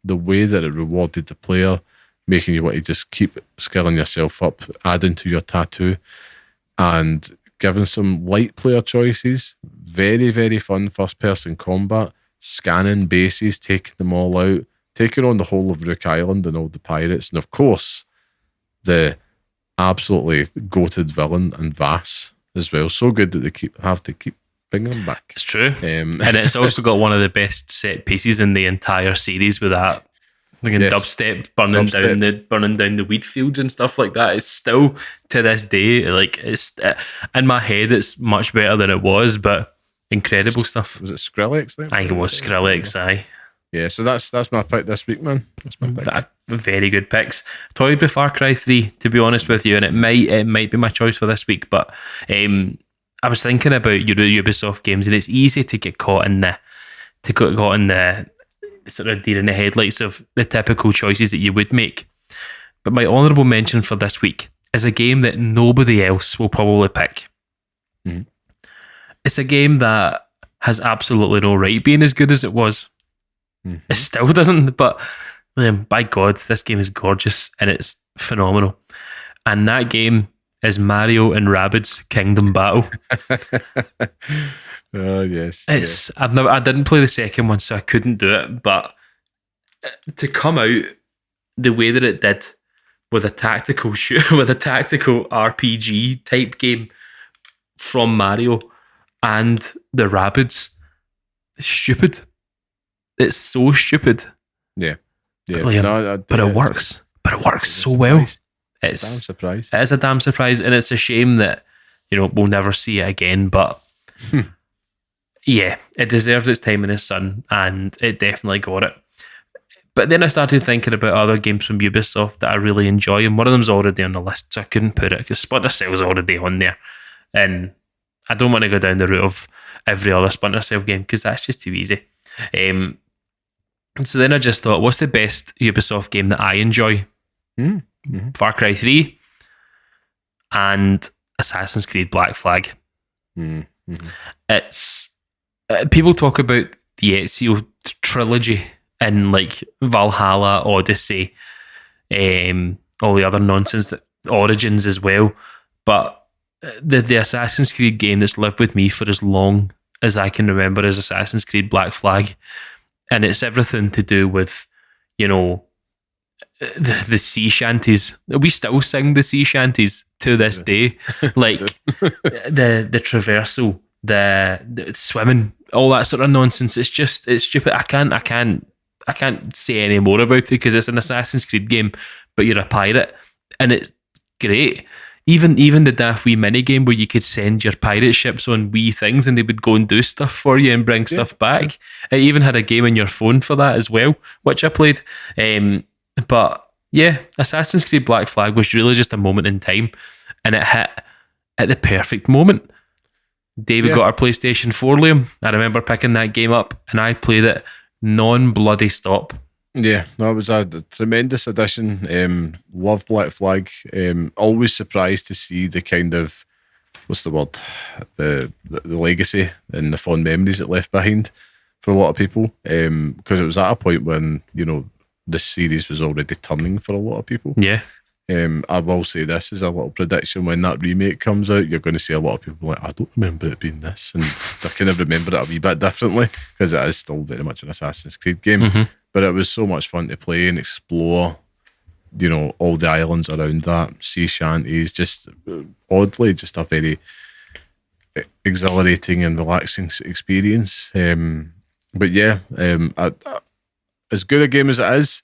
The way that it rewarded the player, making you want to just keep skilling yourself up, adding to your tattoo, and giving some light player choices. Very, very fun first-person combat, scanning bases, taking them all out, taking on the whole of Rook Island and all the pirates, and of course, the absolutely goated villain and Vass as well. So good that they have to keep bringing them back. It's true. And it's also got one of the best set pieces in the entire series with that dubstep burning down the wheat fields and stuff like that. It's still, to this day, like, it's in my head, it's much better than it was, but incredible stuff. Was it Skrillex then? I think it was Skrillex, aye. Yeah, so that's my pick this week, man. That's my pick. Very good picks. Toyed with Far Cry 3, to be honest with you, and it might be my choice for this week, but I was thinking about your Ubisoft games, and it's easy to get caught in the sort of deer in the headlights of the typical choices that you would make. But my honourable mention for this week is a game that nobody else will probably pick. Mm-hmm. It's a game that has absolutely no right being as good as it was. Mm-hmm. It still doesn't, but by God, this game is gorgeous and it's phenomenal. And that game is Mario and Rabbids Kingdom Battle. Oh yes, I didn't play the second one, so I couldn't do it. But to come out the way that it did, with a tactical RPG type game from Mario and the Rabbids, it's stupid. It's so stupid. Yeah. But it works. But it works so well. It's a damn surprise. It is a damn surprise, and it's a shame that we'll never see it again. But yeah, it deserves its time in the sun, and it definitely got it. But then I started thinking about other games from Ubisoft that I really enjoy, and one of them's already on the list, so I couldn't put it because Splinter Cell's already on there, and I don't want to go down the route of every other Splinter Cell game because that's just too easy. So then I just thought, what's the best Ubisoft game that I enjoy? Mm-hmm. Far Cry 3 and Assassin's Creed Black Flag. Mm-hmm. It's people talk about the Ezio trilogy and like Valhalla, Odyssey, all the other nonsense, that Origins as well, but the Assassin's Creed game that's lived with me for as long as I can remember is Assassin's Creed Black Flag, and it's everything to do with the sea shanties. We still sing the sea shanties to this day, like the traversal, the swimming, all that sort of nonsense. It's stupid. I can't say any more about it because it's an Assassin's Creed game, but you're a pirate, and it's great. Even the daft wee mini game where you could send your pirate ships on wee things and they would go and do stuff for you and bring stuff back. It even had a game on your phone for that as well, which I played. But yeah, Assassin's Creed Black Flag was really just a moment in time, and it hit at the perfect moment. David got our PlayStation 4, Liam. I remember picking that game up and I played it non-bloody stop. Yeah, that was a tremendous addition. Love Black Flag. Always surprised to see the kind of, what's the word, the legacy and the fond memories it left behind for a lot of people. Because it was at a point when, the series was already turning for a lot of people. Yeah. I will say this is a little prediction: when that remake comes out, you're going to see a lot of people like, I don't remember it being this, and they kind of remember it a wee bit differently because it is still very much an Assassin's Creed game. Mm-hmm. But it was so much fun to play and explore, all the islands around that, sea shanties, just oddly, just a very exhilarating and relaxing experience. But yeah, as good a game as it is,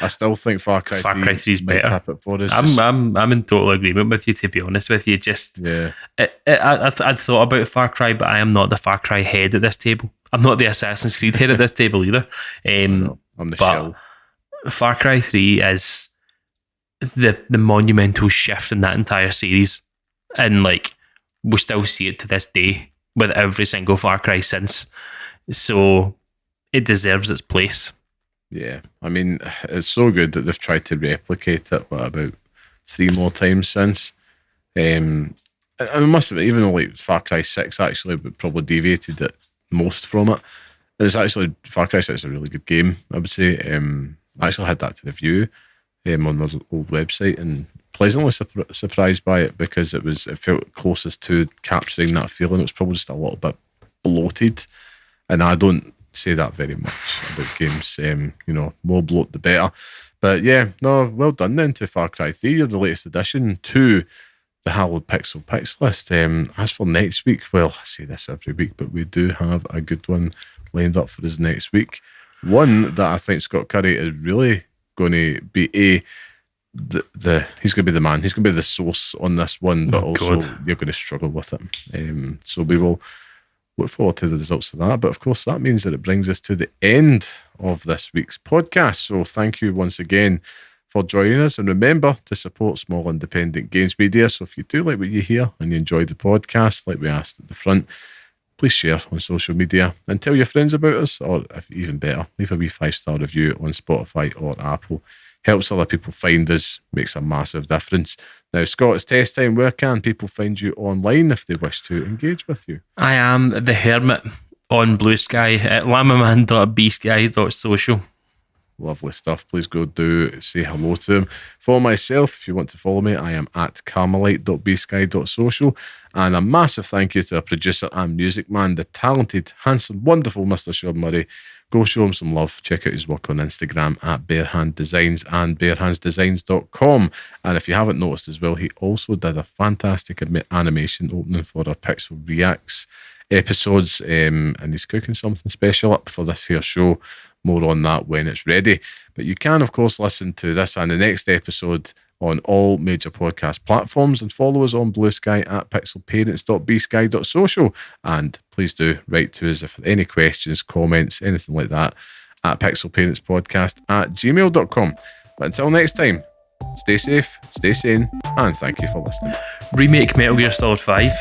I still think Far Cry 3 is better. I'm in total agreement with you, to be honest with you. Just I'd thought about Far Cry, but I am not the Far Cry head at this table. I'm not the Assassin's Creed head at this table either. I'm the shell. Far Cry 3 is the monumental shift in that entire series, and like we still see it to this day. with every single Far Cry since. So it deserves its place. Yeah, I mean, it's so good that they've tried to replicate it, about 3 more times since. I must have, even though like Far Cry 6 actually probably deviated it most from it. It's actually, Far Cry 6 is a really good game, I would say. I actually had that to review on the old website, and pleasantly surprised by it, because it felt closest to capturing that feeling. It was probably just a little bit bloated, and I don't say that very much about games. More bloat the better. But yeah, no, well done then to Far Cry 3. You're the latest addition to the hallowed Pixel Picks list. As for next week, well, I say this every week, but we do have a good one lined up for us next week. One that I think Scott Curry is really going to be he's going to be the man. He's going to be the source on this one, but also you're going to struggle with it. So we will look forward to the results of that. But of course, that means that it brings us to the end of this week's podcast. So thank you once again for joining us. And remember to support small independent games media. So if you do like what you hear and you enjoy the podcast, like we asked at the front, please share on social media and tell your friends about us, or if even better, leave a wee 5-star review on Spotify or Apple. Helps other people find us, makes a massive difference. Now, Scott, it's test time. Where can people find you online if they wish to engage with you? I am the Hermit on Blue Sky at lamaman.bsky.social. Lovely stuff. Please go do say hello to him. For myself, if you want to follow me, I am at carmelite.bsky.social. And a massive thank you to our producer and music man, the talented, handsome, wonderful Mr. Sean Murray. Go show him some love. Check out his work on Instagram at Barehand Designs and barehandsdesigns.com. And if you haven't noticed as well, he also did a fantastic animation opening for our Pixel Reacts episodes, and he's cooking something special up for this here show. More on that when it's ready. But you can, of course, listen to this and the next episode on all major podcast platforms, and follow us on Blue Sky at pixelparents.bsky.social. And please do write to us if there are any questions, comments, anything like that, at pixelparentspodcast@gmail.com. But until next time, stay safe, stay sane, and thank you for listening. Remake Metal Gear Solid 5.